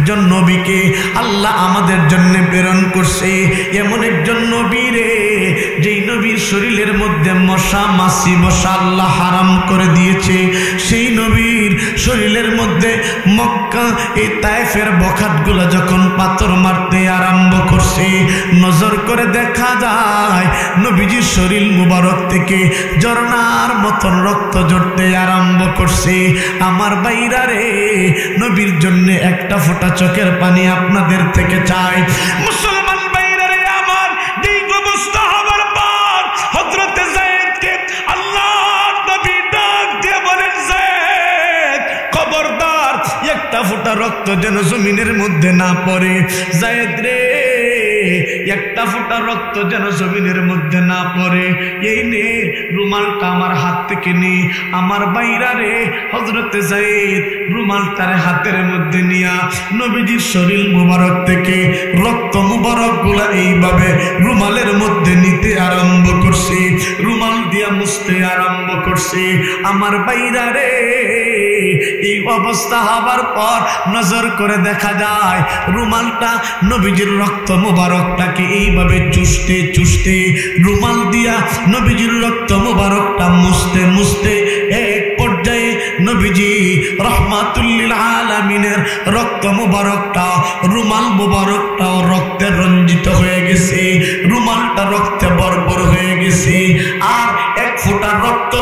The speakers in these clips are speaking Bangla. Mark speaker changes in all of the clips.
Speaker 1: একজন নবীকে আল্লাহ আমাদের জন্য প্রেরণ করছে, এমন একজন নবী রে যেই নবীর শরীরের মধ্যে মশা মাছি বসা আল্লাহ হারাম করে দিয়েছে। সেই নবীর শরীরের মধ্যে মক্কা এই তায়েফের বখাটগুলো যখন পাথর মারতে আরম্ভ করছে, নজর করে দেখা যায় নবীজির শরীর মুবারক থেকে ঝর্ণার মতন রক্ত ঝরতে আরম্ভ করছে। আমার ভাইরা রে, নবীর জন্য একটা ফোঁটা চোখের পানি আপনাদের থেকে চাই। মুসলমান ভাইরা রে আমার, এই অবস্থা হবার পর হযরতে যায়েদকে আল্লাহর নবী ডাক দিয়ে বলেন, যায়েদ খবরদার, একটা ফোঁটা রক্ত যেন জমিনের মধ্যে না পড়ে। যায়েদ রে, একটা ফোঁটা রক্ত যেন জমিনের মধ্যে না পড়ে। এই নে রুমালটা আমার হাত থেকে নে। আমার বাইরা রে, হযরতে যায়েদ রুমালটারে হাতের মধ্যে নিয়া নবীজির শরীর মুবারক থেকে রক্ত মুবারক গুলা এইভাবে রুমালের মধ্যে নিতে আরম্ভ করছে, রুমাল দিয়া মুছতে আরম্ভ করছে। আমার বাইরা রে, এই অবস্থা হবার পর নজর করে দেখা যায় রুমালটা নবীজির রক্ত মুবারকটাকে এইভাবে চুষতে চুষতে, রুমাল দিয়া নবীজির রক্ত মুবারকটা মুছতে মুছতে এক পর্যায়ে নবীজি রহমাতুল লিল আলামিনের রক্ত মুবারকটা, রুমাল মুবারকটাও রক্তে রঞ্জিত হয়ে গেছে, রুমালটা রক্তে বর্বর হয়ে গেছে। আর এক ফোঁটা রক্ত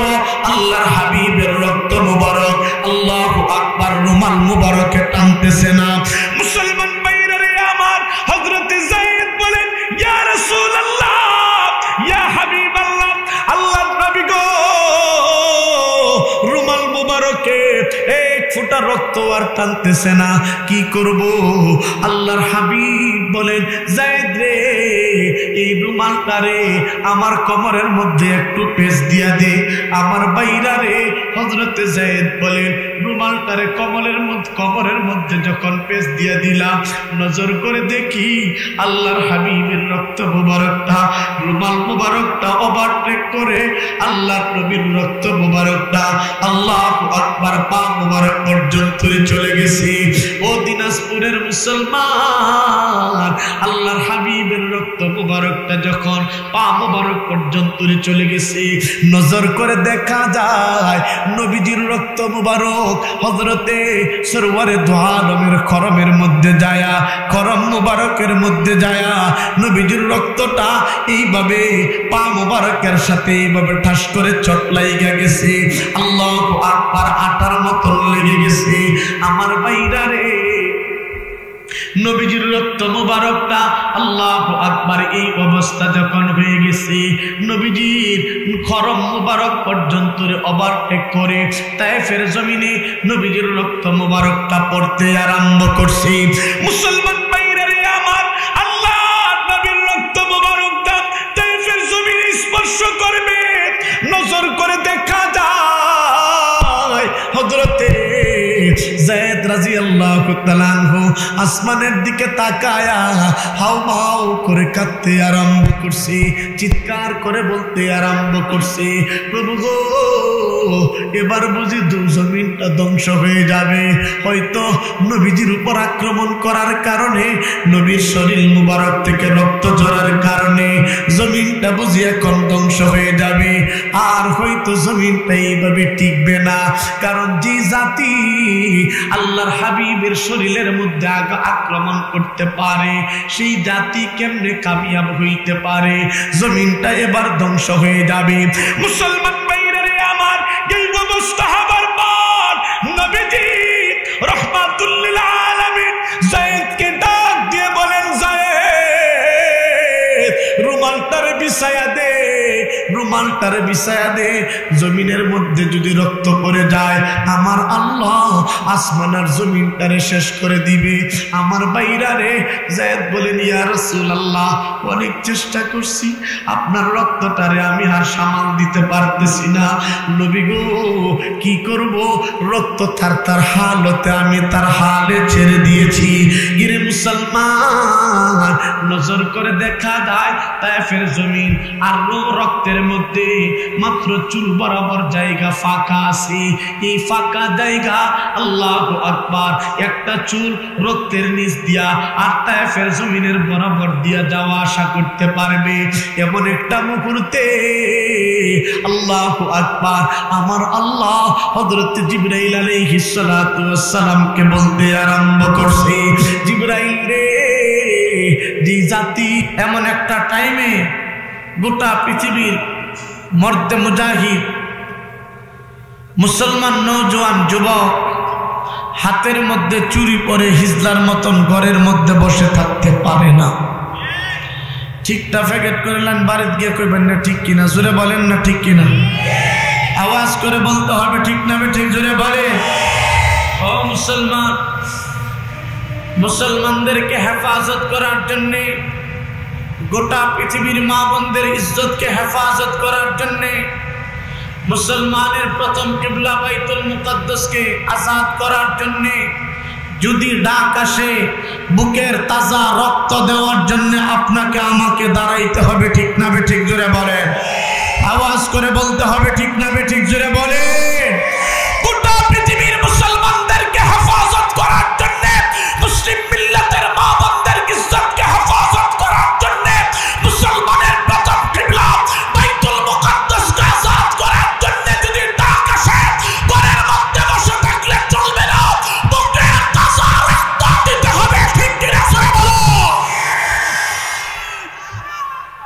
Speaker 1: আল্লাহর হাবিবের রক্ত মুবারক, আল্লাহু আকবার, রুমাল মুবারকে টানতেছে না। মুসলমান ভাইরা রে আমার, হযরতে যায়েদ বলেন, ইয়া রাসূলুল্লাহ, ইয়া হাবিবাল্লাহ, আল্লাহর নবী গো, রুমাল মুবারকে এক ফোঁটা রক্ত আর টানতেছে না, কি করব? আল্লাহর হাবিব বলেন, যায়েদ রে, এই রুমালটারে আমার কোমরের মধ্যে একটু পেঁচ দিয়া দে। আমার বাইরা রে, হযরতে যায়েদ বলেন, রুমালটারে কোমরের মধ্যে যখন পেঁচ দিয়া দিলাম, নজর করে দেখি আল্লাহর হাবিবের রক্ত মুবারকটা, রুমাল মুবারকটা ওভারটেক করে আল্লাহর নবীর রক্ত মুবারকটা, আল্লাহু আকবার, পা মুবারক পর্যন্ত চলে গেছে। ও দিনাজপুরের মুসলমান, আল্লাহর হাবিবের রক্ত মুবারকটা যখন পা মুবারক পর্যন্ত চলে গেছে, নজর করে দেখা যায় নবীজির রক্ত মুবারক হযরতে সরওয়ারে দু আলমের খরমের মধ্যে যায়া, খরম মুবারকের মধ্যে যায়া নবীজির রক্তটা এইভাবে পা মুবারকের সাথে এইভাবে ঠাস করে চট লাইগা গেছে। আল্লাহু আকবার, আটার মতো লেগে গেছে। আমার ভাইরা রে, নবীজির রক্ত মুবারকটা, আল্লাহু আকবার, এই অবস্থা যখন হয়ে গেছে, নবীজির খরম মুবারক পর্যন্ত ওভারটেক করে তায়েফের জমিনে নবীজির রক্ত মুবারকটা পড়তে আরম্ভ করছে। মুসলমান ভাইরা রে আমার, আল্লাহর নবীর রক্ত মুবারকটা তায়েফের জমিনে স্পর্শ করবে, নজর করে দেখা যায় হযরতে যায়েদ রাদিয়াল্লাহু তাআলা আনহু আসমানের দিকে তাকায়া হাউমাউ করে কাঁদতে আরম্ভ করছে, চিৎকার করে বলতে আরম্ভ করছে, প্রভু গো, এবার বুঝি জমিনটা ধ্বংস হয়ে যাবে। হয়তো নবীজির উপর আক্রমণ করার কারণে, নবীর শরীর মুবারক থেকে রক্ত ঝরার কারণে জমিনটা বুঝি এখন ধ্বংস হয়ে যাবে। আর হয়তো জমিনটা এইভাবে টিকবে না, কারণ যে জাতি আল্লাহর হাবিবের শরীরের মধ্যে আক্রমণ করতে পারে, সেই জাতি কেমনে কামিয়াব হইতে পারে? জমিনটা এবার ধ্বংস হয়ে যাবে। মুসলমান ভাইরা রে আমার, এই অবস্থা হবার পর নবীজি রহমাতুল লিল আলামিন যায়েদকে ডাক দিয়ে বলেন, যায়েদ রুমালটারে বিছায়া দে, রুমালটারে বিছায়া দে। জমিনের মধ্যে যদি রক্ত পড়ে যায়, আমার আল্লাহ আসমান আর জমিনটারে শেষ করে দিবে। আমার বাইরা রে, যায়েদ বলেন, ইয়া রাসূলুল্লাহ, অনেক চেষ্টা করছি, আপনার রক্তটারে আমি আর সামাল দিতে পারতেছি না। নবী গো, কি করব? রক্ত তার হালতে আমি তার হালে ছেড়ে দিয়েছি। ইরে মুসলমান, নজর করে দেখা যায় তায়েফের জমিন আর রক্তের মধ্যে মাত্র চুল বরাবর জায়গা ফাঁকা আছে। এই ফাঁকা জায়গা আল্লাহু আকবার একটা চুল রক্তের নিচ দিয়া আর তায়েফের জমিনের বরাবর দিয়া যাওয়া আসা করতে পারবে এমন একটা মুহূর্তে আল্লাহু আকবার আমার আল্লাহ হযরত জিবরাইল আলাইহিস সালাতু ওয়াস সালামকে বলতে আরম্ভ করছে, জিবরাইল রে, যে জাতি এমন একটা টাইমে গোটা পৃথিবীর মর্দে মুজাহিদ মুসলমান নওজোয়ান যুবক হাতের মধ্যে চুরি পরে হিজলার মতন ঘরের মধ্যে বসে থাকতে পারে না। ঠিকটা ফ্যাকেট করলেন বাড়িতে গিয়ে কইবেন না ঠিক কিনা, জোরে বলেন না ঠিক কিনা, আওয়াজ করে বলতে হবে ঠিক না ঠিক, জোরে বলে। ও মুসলমান, মুসলমানদেরকে হেফাজত করার জন্য, গোটা পৃথিবীর মা বোনদের ইজ্জতকে হেফাজত করার জন্য, মুসলমানের প্রথম কিবলা বাইতুল মুকদ্দাসকে আজাদ করার জন্য যদি ডাক আসে বুকের তাজা রক্ত দেওয়ার জন্য আপনাকে আমাকে দাঁড়াইতে হবে ঠিক না ঠিক, জোরে বলে। আওয়াজ করে বলতে হবে ঠিক না ঠিক, জোরে বলে। গোটা পৃথিবীর মুসলমানদেরকে হেফাজত করার জন্য, মুসলিম মিল্লাতের মা বোনদের ইজ্জতকে হেফাজত করার জন্য মুসলমানের প্রথম কিবলা বাইতুল মুকদ্দাসকে আজাদ করার জন্য যদি ডাক আসে ঘরের মধ্যে বসে থাকলে চলবে না, বুকের তাজা রক্ত দিতে হবে ঠিক কিনা, জোরে বলো।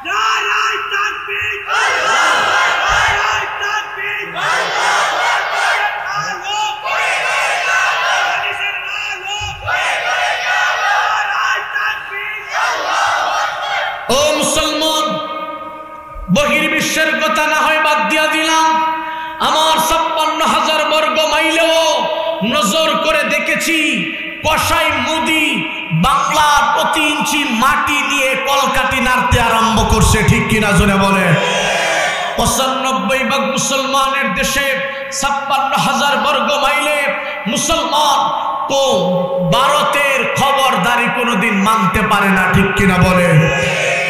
Speaker 1: নারায়ে তাকবীর, নারায়ে তাকবীর, ও মুসলমান, বহির্বিশ্বের কথা না হয় বাদ দিয়া দিলাম, আমার 56,000 বর্গ মাইলেও নজর করে দেখেছি কসাই মোদি বাংলার প্রতি ইঞ্চি মাটি নিয়ে কলকাঠি নাড়তে আরম্ভ করছে ঠিক কিনা, জোরে বলে। 95 ভাগ মুসলমানের দেশে 56,000 বর্গ মাইলে মুসলমান তো ভারতের খবরদারি কোনোদিন মানতে পারে না ঠিক কিনা বলে।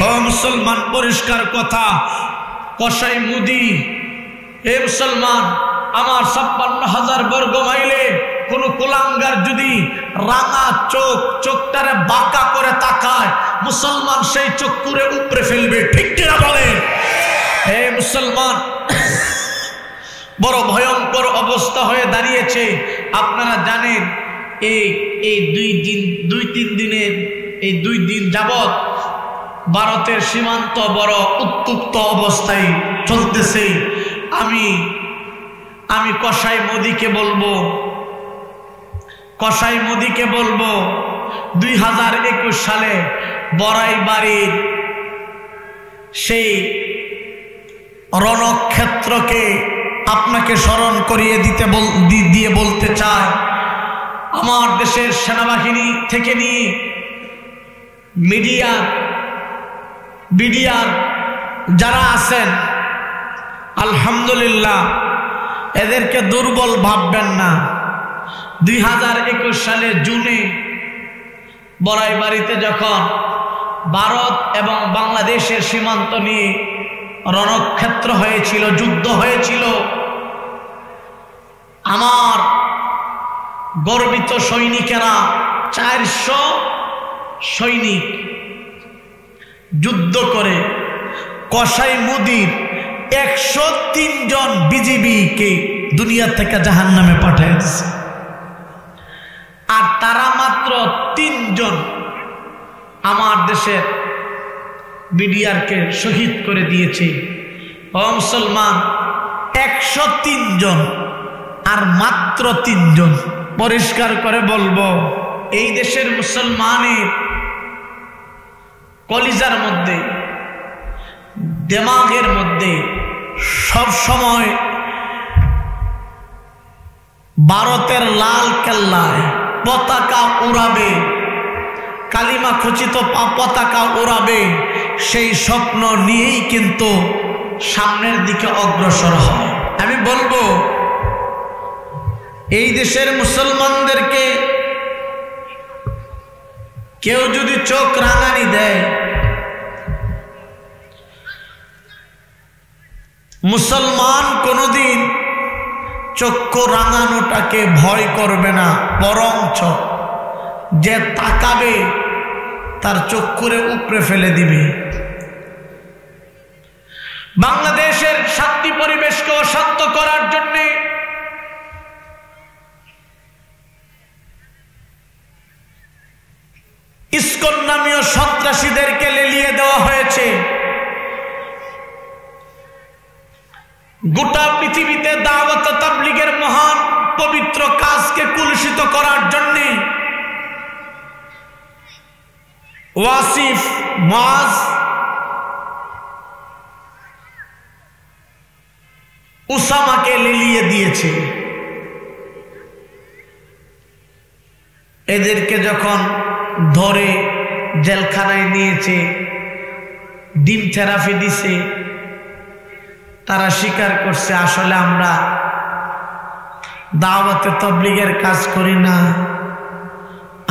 Speaker 1: ও মুসলমান, পরিষ্কার কথা, কসাই মোদি, এ মুসলমান, আমার 56,000 বর্গ মাইলে কোন কুলাঙ্গার যদি রাঙা চোখটারে বাঁকা করে তাকায়, মুসলমান সেই চোখ করে উপড়ে ফেলবে ঠিক কিনা বলে। হে মুসলমান, বড় ভয়ঙ্কর অবস্থা হয়ে দাঁড়িয়েছে। আপনারা জানেন এই 2-3 দিনের এই 2 দিন যাবৎ ভারতের সীমান্ত বড় উত্তপ্ত অবস্থায় চলতেছে। আমি কসাই মোদিকে বলবো 2021 সালে বড়াই বাড়ির সেই রণক্ষেত্রকে আপনাকে স্মরণ করিয়ে দিয়ে বলতে চাই, আমার দেশের সেনাবাহিনী থেকে নিয়ে মিডিয়ার যারা আছেন আলহামদুলিল্লাহ, এদেরকে দুর্বল ভাববেন না। 2021 সালে জুনে বড়াই বাড়িতে যখন ভারত এবং বাংলাদেশের সীমান্ত নিয়ে রণক্ষেত্র হয়েছিল, যুদ্ধ হয়েছিল, আমার গর্বিত সৈনিকেরা 400 সৈনিক যুদ্ধ করে কসাই মোদির 103 জন বিজিবিকে দুনিয়া থেকে জাহান্নামে পাঠিয়ে দিয়েছে, আর তারা মাত্র 3 জন আমার দেশের বিডিআরকে শহীদ করে দিয়েছে। ও মুসলমান, 103 জন আর মাত্র 3 জন। পরিষ্কার করে বলবো, এই দেশের মুসলমানের কলিজার মধ্যে, দিমাগের মধ্যে সব সময় ভারতের লাল কেল্লায় পতাকা উড়াবে, কালিমা খচিত পতাকা উড়াবে, সেই স্বপ্ন নিয়েই কিন্তু সামনের দিকে অগ্রসর হয়। আমি বলবো, এই দেশের মুসলমানদেরকে কেউ যদি চোখ রাঙানি দেয়, মুসলমান কোনদিন চক্ষু রাঙানোটাকে ভয় করবে না, বরঞ্চ যে তাকাবে তার চক্ষুরে উপড়ে ফেলে দিবে। বাংলাদেশের শান্তি পরিবেশকে অশান্ত করার জন্য ইসকন নামীয় সন্ত্রাসীদেরকে লেলিয়ে দেওয়া হয়েছে। গোটা পৃথিবীতে দাওয়াত তাবলীগের মহান পবিত্র কাজকে কুলুষিত করার জন্য ওয়াসিফ, মুআজ, উসামাকে লেলিয়ে দিয়েছে। এদেরকে যখন ধরে জেলখানায় নিয়েছে, ডিম থেরাপি দিছে, তারা স্বীকার করছে আসলে আমরা দাওয়াতে তাবলীগের কাজ করি না,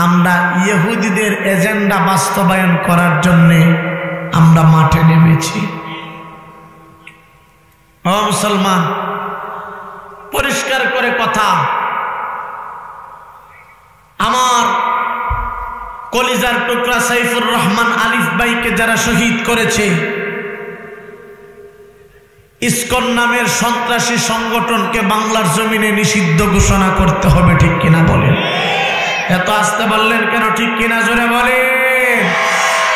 Speaker 1: আমরা ইহুদিদের এজেন্ডা বাস্তবায়ন করার জন্য আমরা মাঠে নেমেছি। ও মুসলমান, পরিষ্কার করে কথা, আমার কলিজার টুকরা সাইফুর রহমান আলিফ ভাইকে যারা শহীদ করেছে, ইসকন নামের সন্ত্রাসী সংগঠনকে বাংলার জমিনে নিষিদ্ধ ঘোষণা করতে হবে, ঠিক কিনা বলেন? এত আসতে বললেন কেন? ঠিক কিনা জোরে বলেন।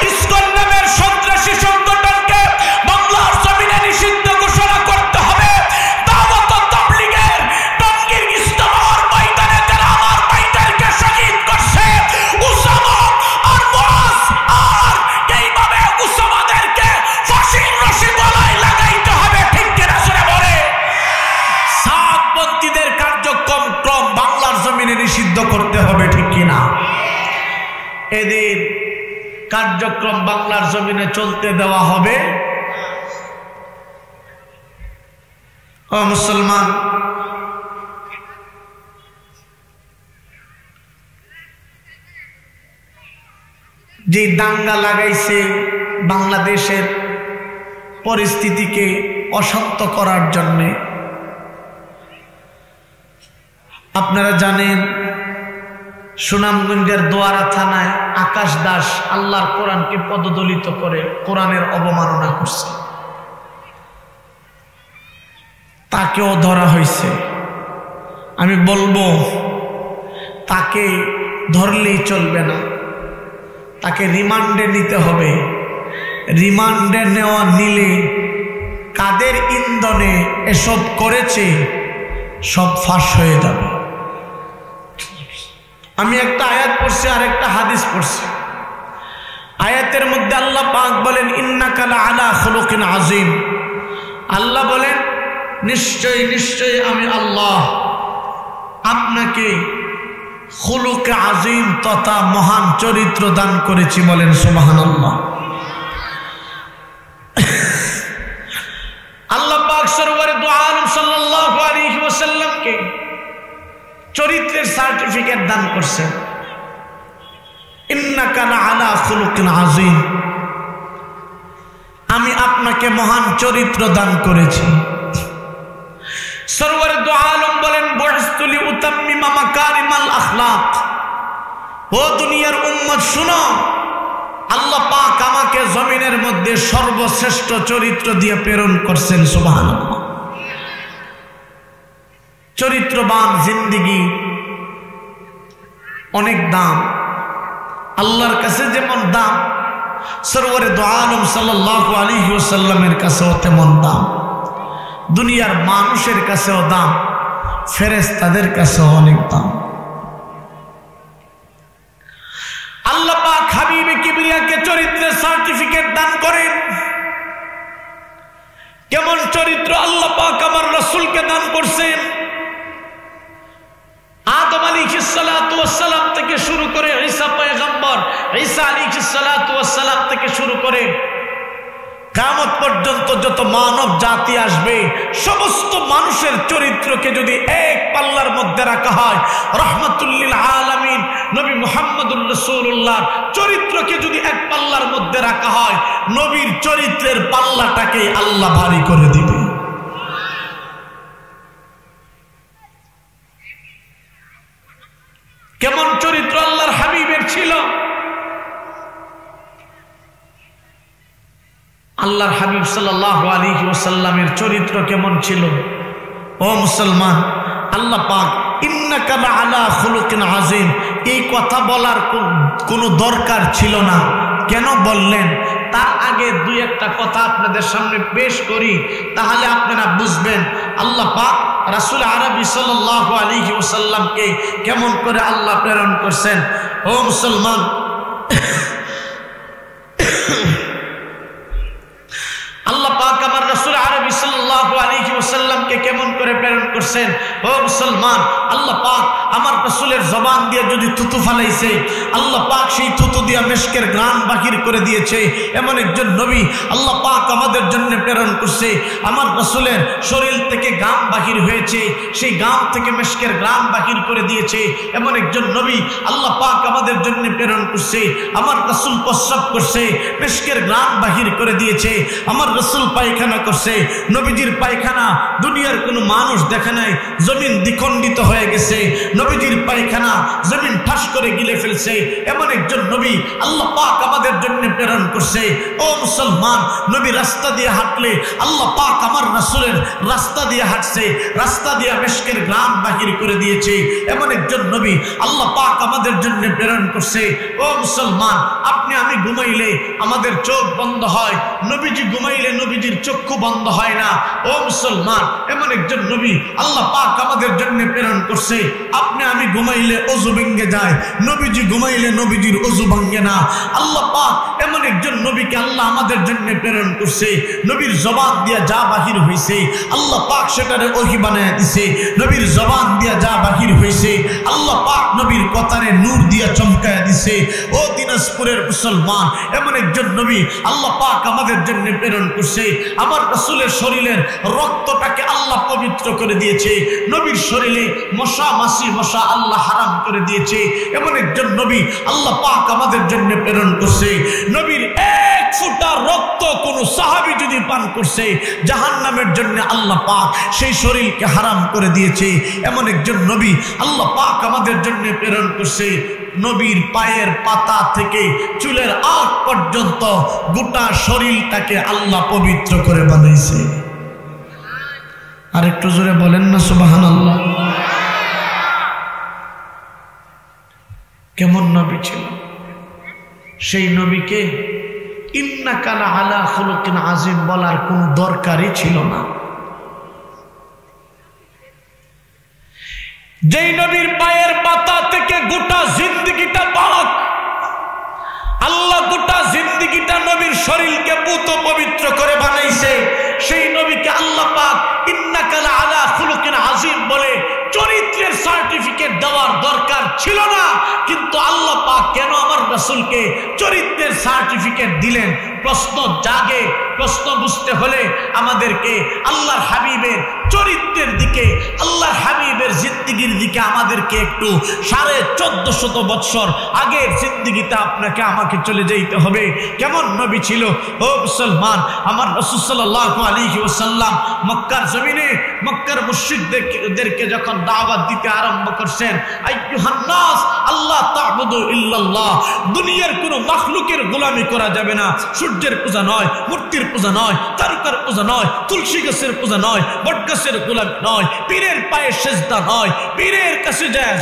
Speaker 1: ইসকন নামের সন্ত্রাসী সংগঠনকে বাংলার জমিনে নিষিদ্ধ ঘোষণা করতে হবে। দাওয়াত তাবলীগের টঙ্গীর ইজতেমার ময়দানে যারা আমার ভাইদেরকে শহীদ করছে, উসামা আর মুআজ, আর এইভাবে উসামাদেরকে ফাঁসির রশি গলায় লাগাইতে হবে, ঠিক কিনা জোরে বলে। সাতপন্থীদের কার্যক্রম বাংলার জমিনে নিষিদ্ধ করতে হবে, ঠিক কিনা? এদের কার্যক্রম বাংলার জমিনে চলতে দেওয়া হবে। ও মুসলমান, যে দাঙ্গা লাগাইছে বাংলাদেশের পরিস্থিতিকে অশান্ত করার জন্য, আপনারা জানেন সুনামগঞ্জের দোয়ারা থানায় আকাশ দাস আল্লাহর কোরআনকে পদদলিত করে কোরআনের অবমাননা করছে, তাকেও ধরা হয়েছে। আমি বলবো তাকে ধরলেই চলবে না, তাকে রিমান্ডে নিতে হবে। রিমান্ডে নিলে কাদের ইন্ধনে এসব করেছে সব ফাঁস হয়ে যাবে। আমি একটা আয়াত পড়ছি আর একটা হাদিস পড়ছি। আয়াতের মধ্যে আল্লাহ পাক বলেন ইন্নাকা লাআলা খুলুকিন আযীম। আল্লাহ বলেন নিশ্চয়ই নিশ্চয়ই আমি আল্লাহ আপনাকে খুলুকে আযীম তথা মহান চরিত্র দান করেছি। বলেন সুবহানাল্লাহ। আল্লাহ পাক সরওয়ারে দু আলম সাল্লাল্লাহু আলাইহি ওয়াসাল্লামকে চরিত্রের সার্টিফিকেট দান করছেন, ইন্নাকা লাআলা খুলুকিন আযীম, আমি আপনাকে মহান চরিত্র দান করেছি। সরওয়ারে দু আলম বলেন বুইসতু লিউতাম্মিমা মাকারিমাল আখলাক। ও দুনিয়ার উম্মত শুনো, আল্লাহ পাক আমাকে জমিনের মধ্যে সর্বশ্রেষ্ঠ চরিত্র দিয়ে প্রেরণ করছেন। সুবহানাল্লাহ। চরিত্রবান জিন্দেগি অনেক দাম, আল্লাহর কাছে যেমন দাম, সরওয়ারে দু আলম সাল্লাল্লাহু আলাইহি ওয়াসাল্লামের কাছেও তেমন দাম। দুনিয়ার মানুষের কাছেও দাম, ফেরেশতাদের কাছেও অনেক দাম। আল্লাহ পাক হাবিবে কিবরিয়াকে চরিত্রের সার্টিফিকেট দান করেন। কেমন চরিত্র আল্লাহ পাক আমার রাসূলকে দান করছেন। আদম আলাইহিস সালাতু ওয়াস সালাম থেকে শুরু করে ঈসা পয়গম্বর, ঈসা আলাইহিস সালাতু ওয়াস সালাম থেকে শুরু করে কিয়ামত পর্যন্ত যত মানব জাতি আসবে সমস্ত মানুষের চরিত্রকে যদি এক পাল্লার মধ্যে রাখা হয়, রাহমাতুল লিল আলামিন নবী মুহাম্মদুর রাসূলুল্লাহর চরিত্রকে যদি এক পাল্লার মধ্যে রাখা হয়, নবীর চরিত্রের পাল্লাটাকে আল্লাহ ভারী করে দিবে। কেমন চরিত্র আল্লাহর হাবিবের ছিল? আল্লাহর হাবিব সাল্লাল্লাহু আলাইহি ওয়াসাল্লামের চরিত্র কেমন ছিল? ও মুসলমান, আল্লাহ পাক ইন্নাকা লাআলা খুলুকিন আযীম এই কথা বলার কোনো দরকার ছিল না। কেন বললেন? তার আগে দুই একটা কথা আপনাদের সামনে পেশ করি, তাহলে আপনারা বুঝবেন আল্লাহ পাক রাসূল আরবি সাল্লাল্লাহু আলাইহি ওয়াসাল্লামকে কেমন করে আল্লাহ প্রেরণ করছেন। ও মুসলমান, আল্লাহ পাক আমার রাসূল আরবি সাল্লাল্লাহু আলাইহি ওয়াসাল্লামকে কেমন করে প্রেরণ করছেন। ও মুসলমান, আল্লাহ পাক আমার রাসূলের জবান দিয়ে যদি থুতু ফালাইছে, আল্লাহ পাক সেই থুতু দিয়ে মেশকের ঘ্রাণ বাহির করে দিয়েছে। এমন একজন নবী আল্লাহ পাক আমাদের জন্য প্রেরণ করছে। আমার রাসূলের শরীর থেকে ঘাম বাহির হয়েছে, সেই ঘাম থেকে মেশকের ঘ্রাণ বাহির করে দিয়েছে। এমন একজন নবী আল্লাহ পাক আমাদের জন্য প্রেরণ করছে। আমার রাসূল প্রস্রাব করছে, মেশকের ঘ্রাণ বাহির করে দিয়েছে। আমার রাসূল পায়খানা করছে, নবীজির পায়খানা দুনিয়ার কোনো মানুষ দেখে নাই, জমিন দ্বিখণ্ডিত হয়ে গেছে। নবীজির পায়খানা জমিন ঠাস করে গিলে ফেলছে। এমন একজন নবী আল্লাহ পাক আমাদের জন্য প্রেরণ করছে। ও মুসলমান, নবী রাস্তা দিয়ে হাঁটলে আল্লাহ পাক আমার রাসূলের রাস্তা দিয়ে হাঁটছে, রাস্তা দিয়ে মেশকের ঘ্রাণ বাহির করে দিয়েছে। এমন একজন নবী আল্লাহ পাক আমাদের জন্য প্রেরণ করছে। ও মুসলমান, আপনি আমি ঘুমাইলে আমাদের চোখ বন্ধ হয়, নবীজি ঘুমাইলে নবীজির চক্ষু বন্ধ হয় না। ও মুসলমান, এমন একজন নবী আল্লাহ পাক আমাদের জন্য প্রেরণ করছে। আপনি আমি ঘুমাইলে ওযু ভেঙে যায়, নবীজি ঘুমাইলে নবীজির ওযু ভাঙে না। আল্লাহ পাক এমন একজন নবীকে আল্লাহ আমাদের জন্য প্রেরণ করছে। নবীর জবান দিয়া যা বাহির হইছে আল্লাহ পাক সেটারে ওহী বানায় দিছে। নবীর জবান দিয়া যা বাহির হইছে আল্লাহ পাক নবীর কথারে নূর দিয়া চমকায় দিছে। ও দিনাজপুরের মুসলমান, এমন একজন নবী আল্লাহ পাক আমাদের জন্য প্রেরণ করছে। আমার রাসূলের শরীরের রক্তটাকে আল্লাহ পবিত্র করে দিয়েছে। নবীর শরীরে মশা মাছি মশা আল্লাহ হারাম করে দিয়েছে। এমন একজন নবী আল্লাহ পাক আমাদের জন্য প্রেরণ করছে। নবীর এক ফোঁটা রক্ত কোন সাহাবী যদি পান করছে, জাহান্নামের জন্য আল্লাহ পাক সেই শরীরকে হারাম করে দিয়েছে। এমন একজন নবী আল্লাহ পাক আমাদের জন্য প্রেরণ করছে। নবীর পায়ের পাতা থেকে চুলের আগ পর্যন্ত গোটা শরীরটাকে আল্লাহ পবিত্র করে বানাইছে। আর একটু জোরে বলেন না সুবহানাল্লাহ। কেমন নবী ছিল? সেই নবীকে ইন্নাকা লাআলা খুলুকিন আযীম বলার কোনো দরকারই ছিল না। যেই নবীর পায়ের পাতা থেকে গোটা জিন্দেগিটা পাক, আল্লাহ গোটা জিন্দেগিটা নবীর শরীরকে পুত পবিত্র করে বানাইছে, সেই নবীকে আল্লাহ পাক ইন্নাকা লাআলা খুলুকিন আযীম বলে চরিত্রের সার্টিফিকেট দেওয়ার দরকার ছিল না। কিন্তু আল্লাহ পাক কেন আমার রাসূলকে চরিত্রের সার্টিফিকেট দিলেন? প্রশ্ন জাগে। প্রশ্ন বুঝতে হলে আমাদেরকে আল্লাহর হাবিবের চরিত্রের দিকে, আল্লাহর হাবিবের জিন্দেগির দিকে আমাদেরকে একটু 1450 বছর আগের জিন্দেগিতে আপনাকে আমাকে চলে যেতে হবে। কেমন নবী ছিল? ও মুসলমান, আমার রাসূল সাল্লাল্লাহু আলাইহি ওয়াসাল্লাম মক্কার জমিনে মক্কার মুশরিকদেরকে যখন দাওয়াত দিতে আরম্ভ করছেন, আইয়ুহান নাস আল্লাহ তা'বুদু ইল্লাল্লাহ, দুনিয়ার কোনো মাখলুকের গোলামি করা যাবে না। সূর্যের পূজা নয়, মূর্তির পূজা নয়, তারকার পূজা নয়, তুলসী গাছের পূজা নয়, বট গাছের গোলামি নয়, পীরের পায়ে সেজদা নয়, পীরের কাছে যায়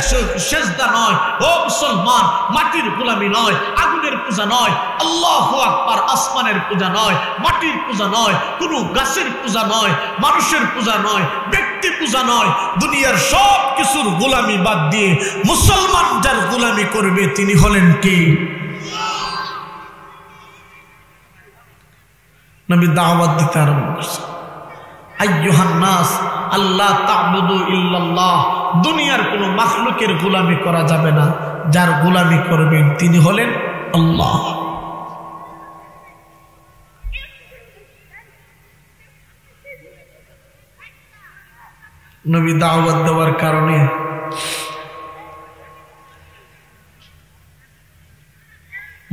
Speaker 1: সেজদা নয়। ও মুসলমান, মাটির গোলামি নয়, আগুনের পূজা নয়, আল্লাহু আকবার, আসমানের পূজা নয়, মাটির পূজা নয়, কোনো গাছের পূজা নয়, মানুষের পূজা নয়, ব্যক্তি পূজা নয়। দুনিয়ার সব কিছুর গোলামি বাদ দিয়ে মুসলমান যার গোলামি করবে তিনি হলেন কি? নবী দাওয়াত দিতে আরম্ভ করছে, আইয়ুহান নাস আল্লাহ তা'বুদু ইল্লাল্লাহ, দুনিয়ার কোনো মাখলুকের গোলামি করা যাবে না, যার গোলামি করবেন তিনি হলেন আল্লাহ। নবী দাওয়াত দেওয়ার কারণে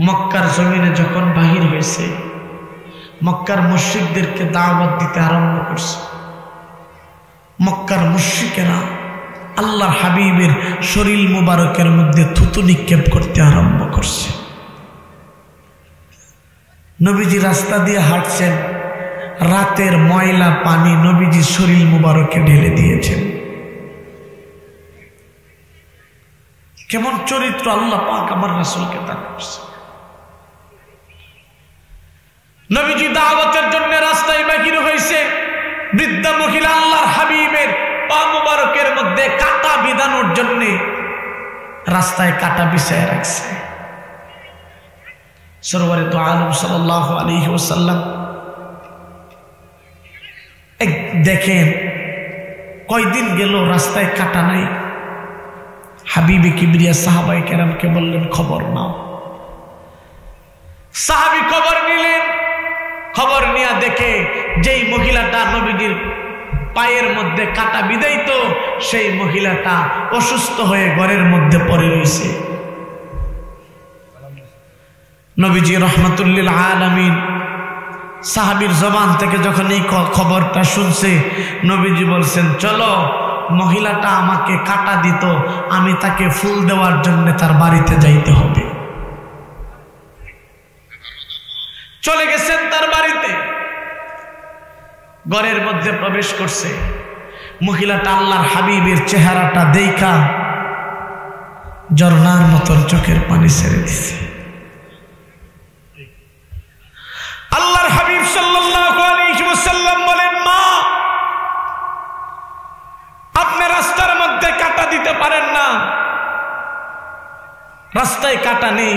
Speaker 1: মক্কার জমিনে যখন বাহির হয়েছে, মক্কার মুশরিকদেরকে দাওয়াত দিতে আরম্ভ করছে। মক্কার মুশরিকেরা আল্লাহর হাবিবের শরীর মুবারকের মধ্যে থুতু নিক্ষেপ করতে আরম্ভ করছে। নবীজি রাস্তা দিয়ে হাঁটছেন, রাতের ময়লা পানি নবীজি শরীর মুবারকে ঢেলে দিয়েছেন। কেমন চরিত্র আল্লাহ পাক আমার রাসূলকে দান করছে। নবীজি দাওয়াতের জন্য রাস্তায় বাহির হয়েছে, বৃদ্ধা মহিলা আল্লাহর হাবিবের পা মুবারকের মধ্যে কাঁটা বিধানোর জন্য রাস্তায় কাঁটা বিছায় রাখছে। সরওয়ারে দু আলম সাল্লাল্লাহু আলাইহি ওয়াসাল্লাম দেখেন কয়দিন গেল রাস্তায় কাঁটা নাই। হাবিবে কিবরিয়া সাহাবায়ে কেরামকে বললেন খবর নাও। সাহাবী খবর নিলেন। খবর নিয়ে দেখে যেই মহিলাটা নবীজির পায়ের মধ্যে কাঁটা বিধাইত, সেই মহিলাটা অসুস্থ হয়ে ঘরের মধ্যে পড়ে রয়েছে। নবীজি রহমাতুল্লিল আলামিন সাহাবীর জবান থেকে যখন এই খবরটা শুনছে, নবীজি বলছেন চলো, মহিলাটা আমাকে কাঁটা দিত, আমি তাকে ফুল দেওয়ার জন্য তার বাড়িতে যাইতে হবে। চলে গেছেন তার বাড়িতে, ঘরের মধ্যে প্রবেশ করছে। মহিলাটা আল্লাহর হাবিবের চেহারাটা দেখা ঝর্ণার মতন চোখের পানি ছেড়ে দিছে। আল্লাহর হাবিব সাল্লাল্লাহু আলাইহি ওয়াসাল্লাম বলেন, মা আপনি রাস্তার মধ্যে কাঁটা দিতে পারেন না, রাস্তায় কাঁটা নেই,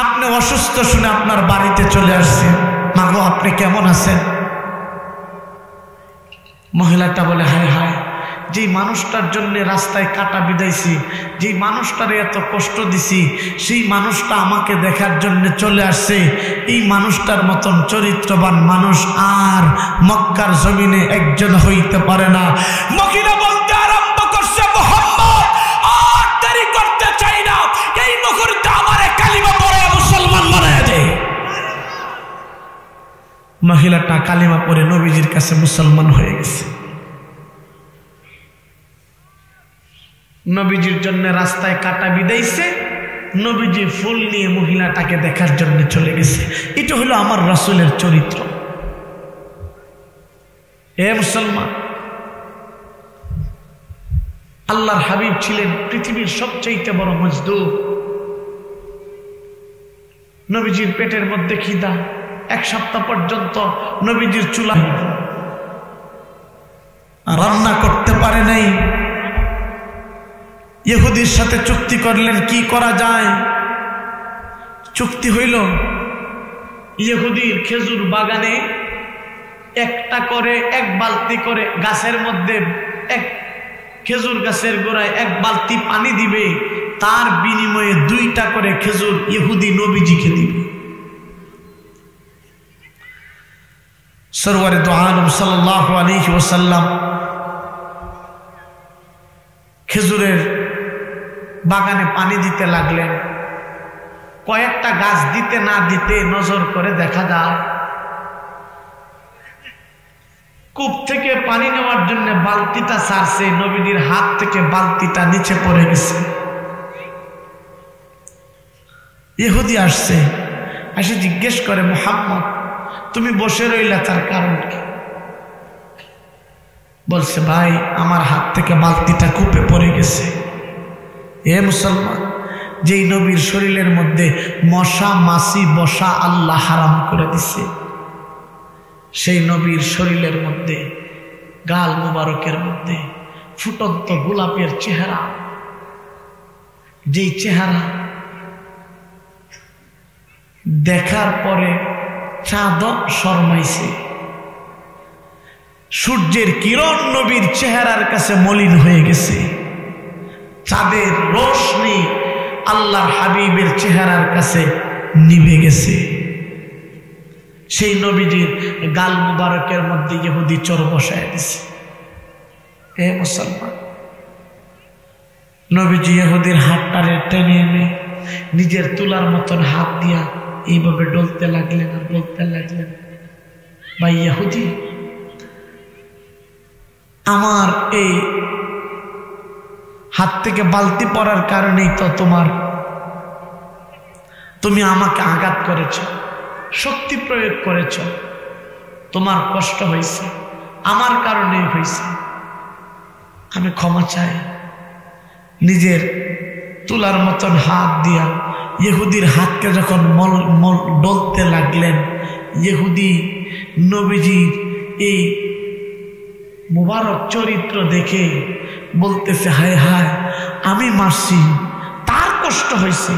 Speaker 1: আপনি অসুস্থ শুনে আপনার বাড়িতে চলে আসছেন, মাগো আপনি কেমন আছেন? মহিলাটা বলে হায় হায়, যেই মানুষটার জন্য রাস্তায় কাঁটা বিধাইছি, যেই মানুষটারে এত কষ্ট দিছি, সেই মানুষটা আমাকে দেখার জন্য চলে আসছে। এই মানুষটার মতন চরিত্রবান মানুষ আর মক্কার জমিনে একজন হইতে পারে না। মহিলা বলতে আরম্ভ করছে, মুহাম্মদ আর দেরি করতে চাই না, এই মুহূর্তে আমারে কালিমা পড়ে মুসলমান বানায় দে। মহিলাটা কালিমা পড়ে নবীজির কাছে মুসলমান হয়ে গেছে। নবীজির জন্য রাস্তায় কাঁটা বিধাইছে, নবীজি ফুল নিয়ে মহিলাটাকে দেখার জন্য চলে গেছে। এটা হলো আমার রাসূলের চরিত্র। এ মুসলমান, আল্লাহর হাবিব ছিলেন পৃথিবীর সবচেয়ে বড় মজদুর। নবীজির পেটের মধ্যে খিদা, এক সপ্তাহ পর্যন্ত নবীজির চুলা রান্না করতে পারে নাই। ইহুদির সাথে চুক্তি করলেন, কি করা যায়? চুক্তি হইল, ইহুদির খেজুর বাগানে একটা করে এক বালতি করে গাছের মধ্যে, এক খেজুর গাছের গোড়ায় এক বালতি পানি দিবে, তার বিনিময়ে 2টা করে খেজুর ইহুদি নবীজিকে দিবে। সরওয়ারে দু আলম সাল্লাল্লাহু আলাইহি ওয়াসাল্লাম খেজুরের বাগানে পানি দিতে লাগলেন। কয়েকটা গাছ দিতে না দিতে নজর করে দেখা যায় কূপ থেকে পানি নেওয়ার জন্য বালতিটা ছাড়ছে, নবীজির হাত থেকে বালতিটা নিচে পড়ে গেছে। ইহুদি আসছে, এসে জিজ্ঞেস করে, মুহাম্মদ তুমি বসে রইলা, তার কারণ কি? বলছে, ভাই আমার হাত থেকে বালতিটা কূপে পড়ে গেছে। এ মুসলমান, যেই নবীর শরীরের মধ্যে মশা মাছি বসা আল্লাহ হারাম করে দিছে, সেই নবীর শরীরের মধ্যে গাল মুবারকের মধ্যে ফুটন্ত গোলাপের চেহারা, যেই চেহারা দেখার পরে চাঁদ শর্মাইছে। সূর্যের কিরণ নবীর চেহারার কাছে মলিন হয়ে গেছে। চাঁদের রোশনি আল্লাহর হাবিবের চেহারার কাছে নিভে গেছে। সেই নবীজির গাল মুবারকের মধ্যে ইহুদি চোর বসায় দিছে। হে মুসলমান, নবীজি ইহুদির হাতটারে টেনে এনে নিজের তুলার মতন হাত দিয়া এইভাবে ডলতে লাগলেন আর বলতে লাগলেন, ভাই ইহুদি, আমার এই হাত থেকে বালতি পড়ার কারণেই তো তুমি আমাকে আঘাত করেছ, শক্তি প্রয়োগ করেছ, তোমার কষ্ট হয়েছে, আমার কারণেই হয়েছে, আমি ক্ষমা চাই। নিজের তুলার মতন হাত দিয়া ইহুদির হাতকে যখন ডলতে লাগলেন, ইহুদি নবীজির এই মুবারক চরিত্র দেখে বলতেছে, হায় হায়, আমি মারছি, তার কষ্ট হয়েছে,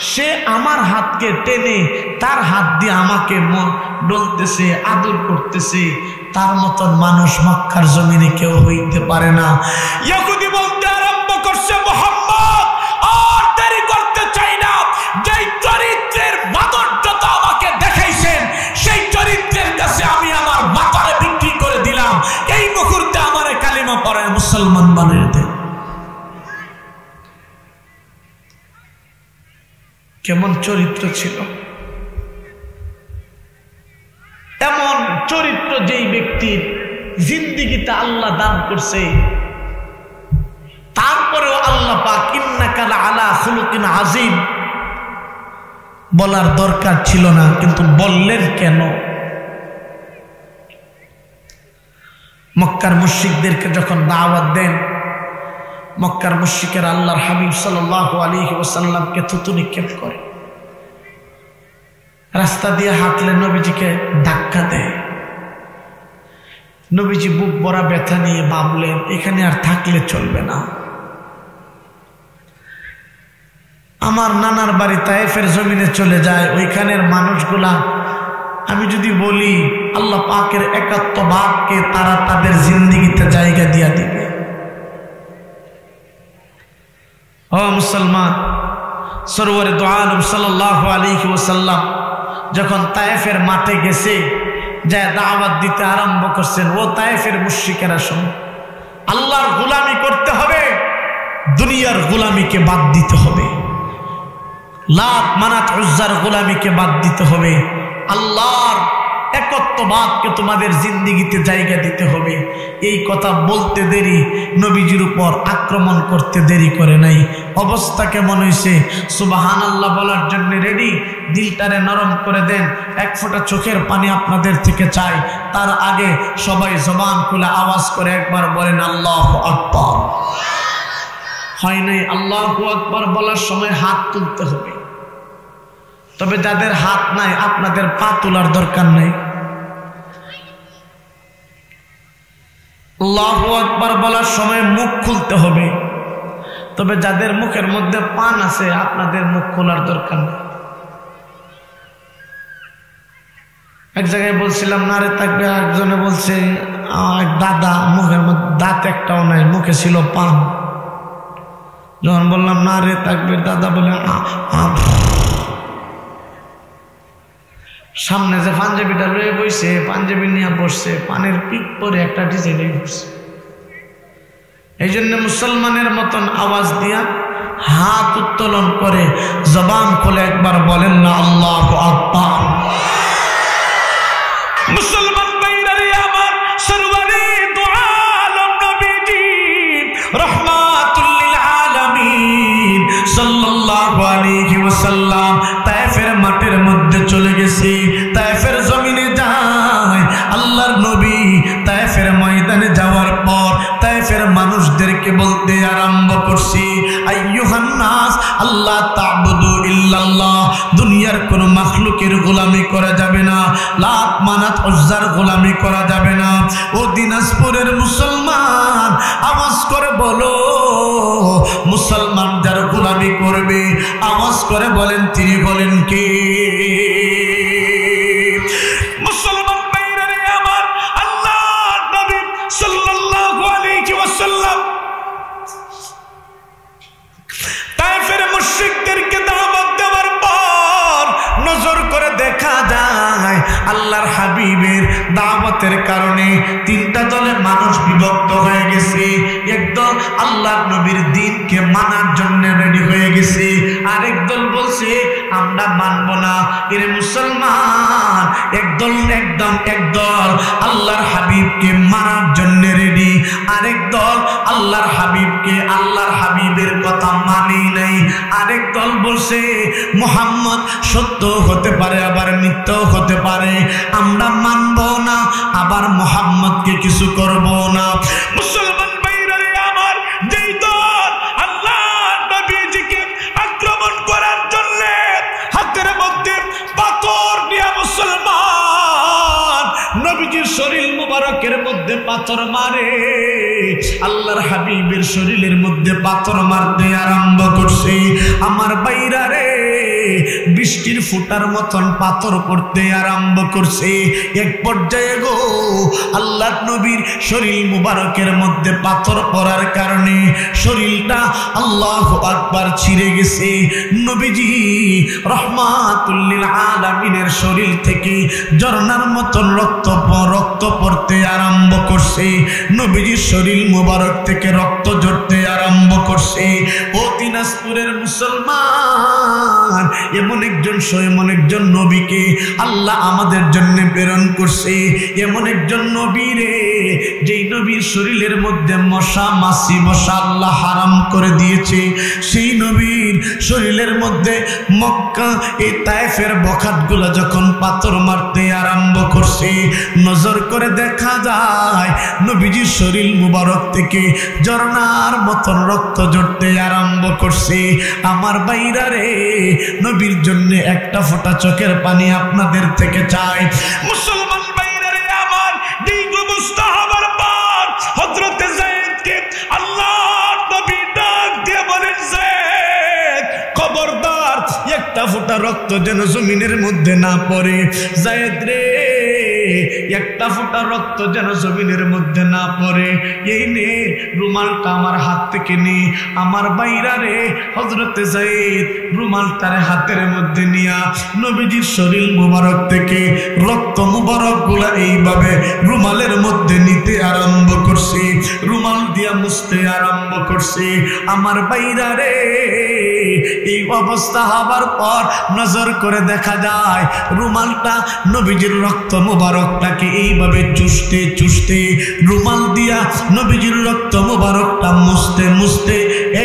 Speaker 1: সে আমার হাতকে টেনে তার হাত দিয়ে আমাকে ডলতেছে, আদর করতেছে, তার মতন মানুষ মক্কার জমিনে কেউ হইতে পারে না। ইহুদি বলতে আরম্ভ করছে, মুহাম্মদ, আর দেরি করতে চাই না, যেই চরিত্রের মাধুর্যতা আমাকে দেখাইছেন সেই চরিত্রের কাছে আমি আমার মাথারে বিক্রি করে দিলাম, এই মুহূর্তে আমারে কালিমা পড়ায় মুসলমান বানিয়ে দেন। কেমন চরিত্র ছিল! এমন চরিত্র যেই ব্যক্তির জিন্দেগিতে আল্লাহ দান করছে, তারপরেও আল্লাহ পাক ইন্নাকা আলা খুলুকিন আযীম বলার দরকার ছিল না, কিন্তু বললেন কেন? মক্কার মুশরিকদেরকে যখন দাওয়াত দেন, মক্কার মুশরিকেরা আল্লাহর হাবিব সাল্লাল্লাহু আলাইহি ওয়াসাল্লামকে থুতু নিক্ষেপ করে, রাস্তা দিয়ে হাঁটলে নবীজিকে ধাক্কা দেয়। নবীজি বুক ভরা ব্যথা নিয়ে ভাবলেন, এখানে আর থাকলে চলবে না, আমার নানার বাড়ি তায়েফের জমিনে চলে যায়, ওইখানের মানুষগুলা আমি যদি বলি আল্লাহ পাকের একাত্মবাদকে তারা তাদের জিন্দেগিতে জায়গা দিয়া দিবে। ও মুসলমান, সরওয়ারে দু আলম সাল্লাল্লাহু আলাইহি ওয়াসাল্লাম যখন তায়েফের মাঠে গেছে, যা দাওয়াত দিতে আরম্ভ করছেন, ও তায়েফের মুশরিকেরা শোনো, আল্লাহর গোলামি করতে হবে, দুনিয়ার গোলামিকে বাদ দিতে হবে, লাত মানাত উজ্জার গোলামিকে বাদ দিতে হবে, আল্লাহর একত্ববাদকে তোমাদের জিন্দেগিতে জায়গা দিতে হবে। এই কথা বলতে দেরি, নবীজির উপর আক্রমণ করতে দেরি করে নাই। অবস্থা কেমন হয়েছে? সুবহানাল্লাহ বলার জন্য রেডি, দিলটারে নরম করে দেন। এক ফোঁটা চোখের পানি আপনাদের থেকে চাই, তার আগে সবাই জবান খুলে আওয়াজ করে একবার বলেন আল্লাহু আকবার। হয় নাই? আল্লাহু আকবার বলার সময় হাত তুলতে হবে, তবে যাদের হাত নাই আপনাদের পা তোলার দরকার নাই। আল্লাহু আকবার বলার সময় মুখ খুলতে হবে, তবে যাদের মুখের মধ্যে পান আছে আপনাদের মুখ খোলার দরকার নেই। এক জায়গায় বলছিলাম নারে থাকবে, একজনে বলছে এক দাদা মুখের মধ্যে দাঁত একটাও নাই, মুখে ছিল পান। যখন বললাম নারে থাকবে, দাদা বলে সামনে যে পাঞ্জাবিটা রয়ে বইছে, পাঞ্জাবি নিয়ে বসছে, পানের পিক পরে একটা ডিজাইনে বসছে। এই জন্য মুসলমানের মতন আওয়াজ দিয়া হাত উত্তোলন করে জবান খুলে একবার বলেন না আল্লাহু আকবার। মুসলমান ভাইরা আমার, সরওয়ারে দু আলম নবীজি রাহমাতুল লিল আলামিন সাল্লাল্লাহু আলাইহি ওয়াসাল্লাম তায়েফের মাঠের মধ্যে চলে গেছে। তায়েফের জমিনে যায় আল্লাহর নবী। তায়েফের ময়দানে যাওয়ার পর তায়েফের মানুষদেরকে বলতে আরম্ভ করছি, আইয়ুহান নাস আল্লাহ তা'বুদু ইল্লাল্লাহ, দুনিয়ার কোন মাখলুকের গোলামি করা যাবে না, লাত মানাত উজ্জার গোলামি করা যাবে না। ও দিনাজপুরের মুসলমান, আওয়াজ করে বলো, মুসলমান যার গোলামি করবে আওয়াজ করে বলেন তিনি বলেন কে? মুসলমান ভাইরা রে আমার, আল্লাহর নবী সাল্লাল্লাহু আলাইহি ওয়াসাল্লাম তায়েফের মুশরিকদেরকে দাওয়াত দেওয়ার পর নজর করে দেখা যায় আল্লাহর হাবিবের দাওয়াতের কারণে 3 দুইটা দলে মানুষ বিভক্ত হয়ে গেছে। একদল আল্লাহর নবীর দ্বীনকে মানার জন্য রেডি হয়ে গেছে, আরেক দল বলছে আমরা মানব না। এরে মুসলমান, একদল আল্লাহর হাবিবকে মানার জন্য রেডি, আরেক দল আল্লাহর হাবিবকে, আল্লাহর হাবিবের কথা মানি নাই। আরেক দল বলছে মুহাম্মদ সত্য হতে পারে আবার মিথ্যাও হতে পারে, আমরা মানব না, আবার মুহাম্মদকে কিছু করব না। মুসলমান ভাইরা রে আমার, যেই দল আল্লাহর নবীজিকে আক্রমণ করার জন্য হাতের মধ্যে পাথর নিয়ে মুসলমান নবীজির শরীর মুবারকের মধ্যে পাথর মারে, আল্লাহর হাবিবের শরীরের মধ্যে পাথর মারতে আরম্ভ করছে, আমার ভাইরা রে বৃষ্টির ফুটার মতন পাথর করতে আরম্ভ করছে। এক পর্যায়ে গো আল্লাহর নবীর শরীর মুবারকের মধ্যে পাথর পড়ার কারণে শরীরটা আল্লাহু আকবার ছিঁড়ে গেছে। নবীজি রহমাতুল লিল আলামিনের শরীর থেকে ঝর্ণার মতন রক্ত পড়তে আরম্ভ করছে, নবীজির শরীর মুবারক থেকে রক্ত ঝরতে আরম্ভ করছে। ও দিনাজপুরের মুসলমান, এমন একজন নবীকে আল্লাহ আমাদের জন্য প্রেরণ করছে, এমন একজন নবী রে যেই নবীর শরীরের মধ্যে মশা মাছি বসা আল্লাহ হারাম করে দিয়েছে। সেই নবীর শরীরের মধ্যে মক্কা এই তায়েফের বখাতগুলো যখন পাথর মারতে আরম্ভ করছে, নজর করে দেখা যায় নবীজির শরীর মুবারক থেকে ঝর্ণার মতন রক্ত ঝরতে আরম্ভ করছে। আমার ভাইরা রে, নবীর জন্য একটা ফোঁটা চোখের পানি আপনাদের থেকে চাই। মুসলমান ভাইরা রে আমার, দীর্ঘ অবস্থা হবার পর হযরতে যায়েদকে আল্লাহর নবী ডাক দিয়ে বলেন, যায়েদ খবরদার, একটা ফোঁটা রক্ত যেন জমিনের মধ্যে না পড়ে। যায়েদ রে, একটা ফোঁটা রক্ত যেন জমিনের মধ্যে না পড়ে, এই নে রুমালটা আমার হাত থেকে নে। আমার বাইরা রে, হযরতে যায়েদ রুমালটারে হাতের মধ্যে নিয়া নবীজির শরীর মুবারক থেকে রক্ত মুবারক গুলা এইভাবে রুমালের মধ্যে নিতে আরম্ভ করছে, রুমাল দিয়া মুছতে আরম্ভ করছে। আমার বাইরা রে, এই অবস্থা হবার পর নজর করে দেখা যায় রুমালটা নবীজির রক্ত মুবারকটাকে এইভাবে চুষতে চুষতে, রুমাল দিয়া নবীজির রক্ত মুবারকটা মুছতে মুছতে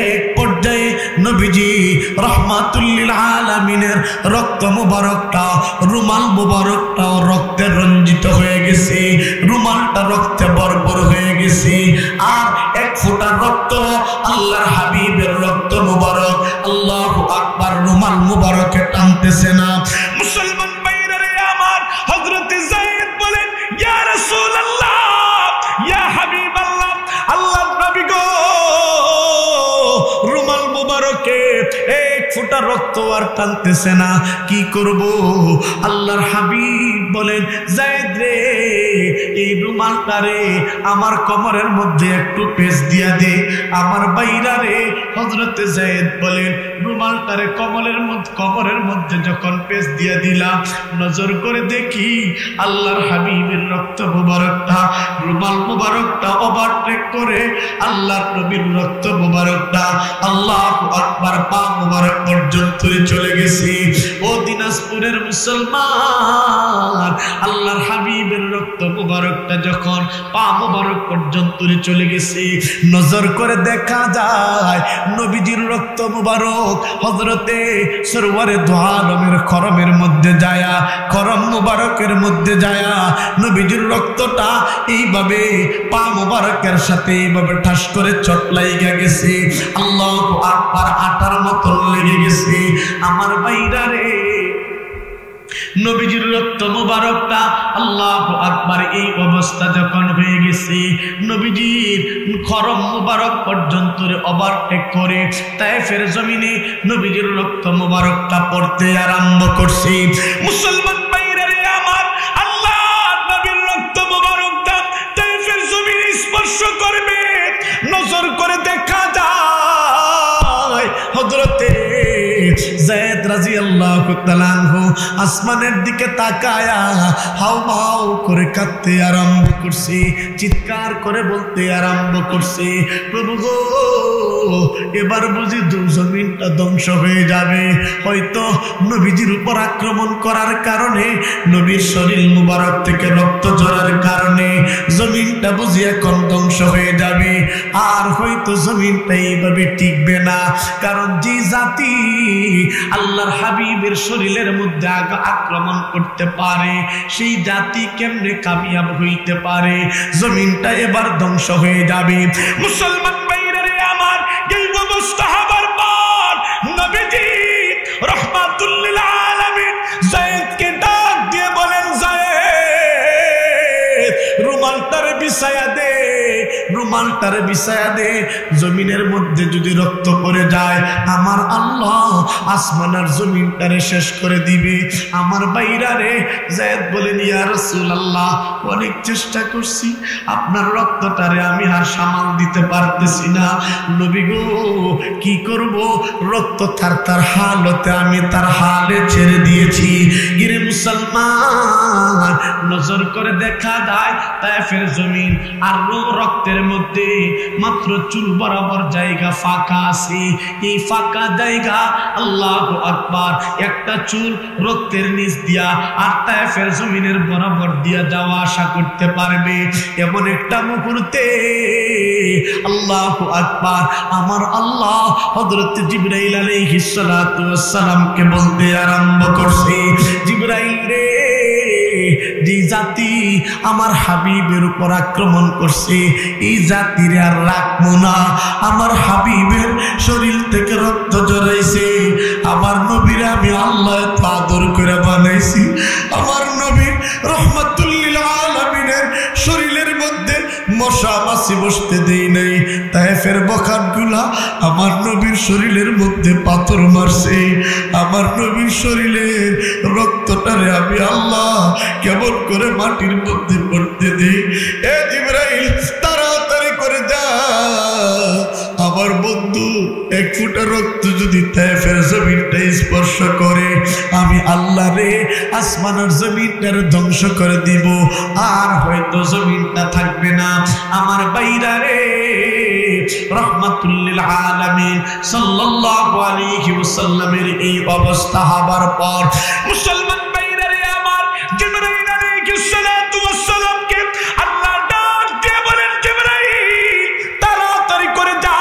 Speaker 1: এক পর্যায়ে নবীজি রহমাতুল লিল আলামিনের রক্ত মুবারকটা, রুমাল মুবারকটাও রক্তে রঞ্জিত হয়ে গেছে, রুমালটা রক্তে ভরপুর হয়ে গেছে। আর এক ফোঁটা রক্ত আল্লাহর হাবিবের রক্ত মুবারক আল্লাহু আকবার রুমাল মুবারকে টানতেছে না। মুসলমান ভাইরা রে আমার, হযরতে যায়েদ বলেন, ইয়া রাসূলুল্লাহ, ইয়া হাবিবাল্লাহ, আল্লাহর নবী গো, রুমাল মুবারকে এক ফোঁটা রক্ত আর টানতেছে না, কি করব? আল্লাহর হাবিব বলেন, যায়েদ রে, এই রুমালটারে আমার কোমরের মধ্যে একটু পেঁচ দিয়া দে। আমার বাইরা রে, হযরতে যায়েদ বলেন, রুমালটারে কোমরের মধ্যে যখন পেঁচ দিয়া দিলাম, নজর করে দেখি আল্লাহর হাবিবের রক্ত মুবারকটা, রুমাল মুবারকটা ওভারটেক করে আল্লাহর নবীর রক্ত মুবারকটা আল্লাহু আকবার পা মুবারক পর্যন্ত চলে গেছে। ও দিনাজপুরের মুসলমান, আল্লাহর হাবিবের রক্ত মুবারকটা যখন পা মুবারক পর্যন্ত চলে গেছে, নজর করে দেখা যায় নবীজির রক্ত মুবারক হযরতে সরওয়ারে দু আলমের খরমের মধ্যে যায়া, খরম মুবারকের মধ্যে যায়া নবীজির রক্তটা এইভাবে পা মুবারকের সাথে এইভাবে ঠাস করে চট লাইগা গেছে। আল্লাহু আকবার, আটার মতো লেগে গেছে। আমার ভাইরা রে, নবীজির রক্ত মুবারকটা আল্লাহু আকবার এই অবস্থা যখন হয়ে গেছে, নবীজির খরম মুবারক পর্যন্ত ওভারটেক করে তায়েফের জমিনে নবীজির রক্ত মুবারকটা পড়তে আরম্ভ করছে। মুসলমান ভাইরা রে আমার, আল্লাহর নবীর রক্ত মুবারকটা তায়েফের জমিনে স্পর্শ করবে, নজর করে দেখা যায় হযরতে যায়েদ যায়েদ রাদিয়াল্লাহু তাআলা আনহু আসমানের দিকে তাকায়া হাউমাউ করে কাঁদতে আরম্ভ করছে, চিৎকার করে বলতে আরম্ভ করছে, প্রভু গো এবার বুঝি জমিনটা ধ্বংস হয়ে যাবে। হয়তো নবীজির উপর আক্রমণ করার কারণে, নবীর শরীর মুবারক থেকে রক্ত ঝরার কারণে জমিনটা বুঝি এখন ধ্বংস হয়ে যাবে। আর হয়তো জমিনটা এইভাবে টিকবে না, কারণ যে জাতি আল্লাহর হাবিবের শরীরের মধ্যে আক্রমণ করতে পারে সেই জাতি কেমনে কামিয়াব হইতে পারে? জমিনটা এবার ধ্বংস হয়ে যাবে। মুসলমান ভাইরা রে আমার, এই অবস্থা হবার পর নবীজি রাহমাতুল লিল আলামিন যায়েদকে ডাক দিয়ে বলেন, যায়েদ রুমালটারে বিছায়া দে, রুমালটারে বিছায়া দে। জমিনের মধ্যে যদি রক্ত পড়ে যায় আমার আল্লাহ আসমান আর জমিনটারে শেষ করে দিবে। আমার বাইরা রে যায়েদ বলেন, ইয়া রাসূলুল্লাহ অনেক চেষ্টা করছি, আপনার রক্তটারে আমি আর সামাল দিতে পারতেছি না। নবী গো কি করব, রক্ত তার হালতে আমি তার হালে ছেড়ে দিয়েছি। গিরে মুসলমান, নজর করে দেখা যায় তায়েফের জমিন আর রক্তের মধ্যে মাত্র চুল বরাবর জায়গা ফাঁকা আছে। এই ফাঁকা জায়গা আল্লাহু আকবার একটা চুল রক্তের নিচ দিয়া আর তায়েফের জমিনের বরাবর দিয়া যাওয়া আসা করতে পারবে। এমন একটা মুহূর্তে আল্লাহু আকবার আমার আল্লাহ হযরত জিবরাইল আলাইহিস সালাতু ওয়াস সালামকে বলতে আরম্ভ করছে, জিবরাইল রে, যে জাতি আমার হাবিবের উপর আক্রমণ করছে এই জাতির আর রাখবো না। আমার হাবিবের শরীর থেকে রক্ত ঝরাইছে, আমার নবীর আমি আল্লাহ আদর করে বানাইছি। আমার নবীর রহমাতুল লিল আলামিনের শরীরের মধ্যে মশা মাছি বসতে দেই নাই। তায়েফের বখানগুলা আমার নবীর শরীরের মধ্যে পাথর মারছে, আমার নবীর শরীরের রক্তটারে আমি আল্লাহ কেমন করে মাটির মধ্যে পড়তে দেই। এ জিবরাইল তাড়াতাড়ি করে যা, আমার বন্ধু এক ফোঁটা রক্ত যদি তায়েফের জমিনটা স্পর্শ করে আমি আল্লাহ রে আসমান আর জমিনটার ধ্বংস করে দিব, আর হয়তো জমিনটা থাকবে না। আমার বাইরা রে রাহমাতুল লিল আলামিন সাল্লাল্লাহু আলাইহি ওয়াসাল্লামের এই অবস্থা হবার পর মুসলমান বাইরা রে আমার, জিবরাইল আলাইহিস সালাতু ওয়াস সালামকে আল্লাহ ডাক দিয়ে বলেন, জিবরাইল তাড়াতাড়ি করে যা,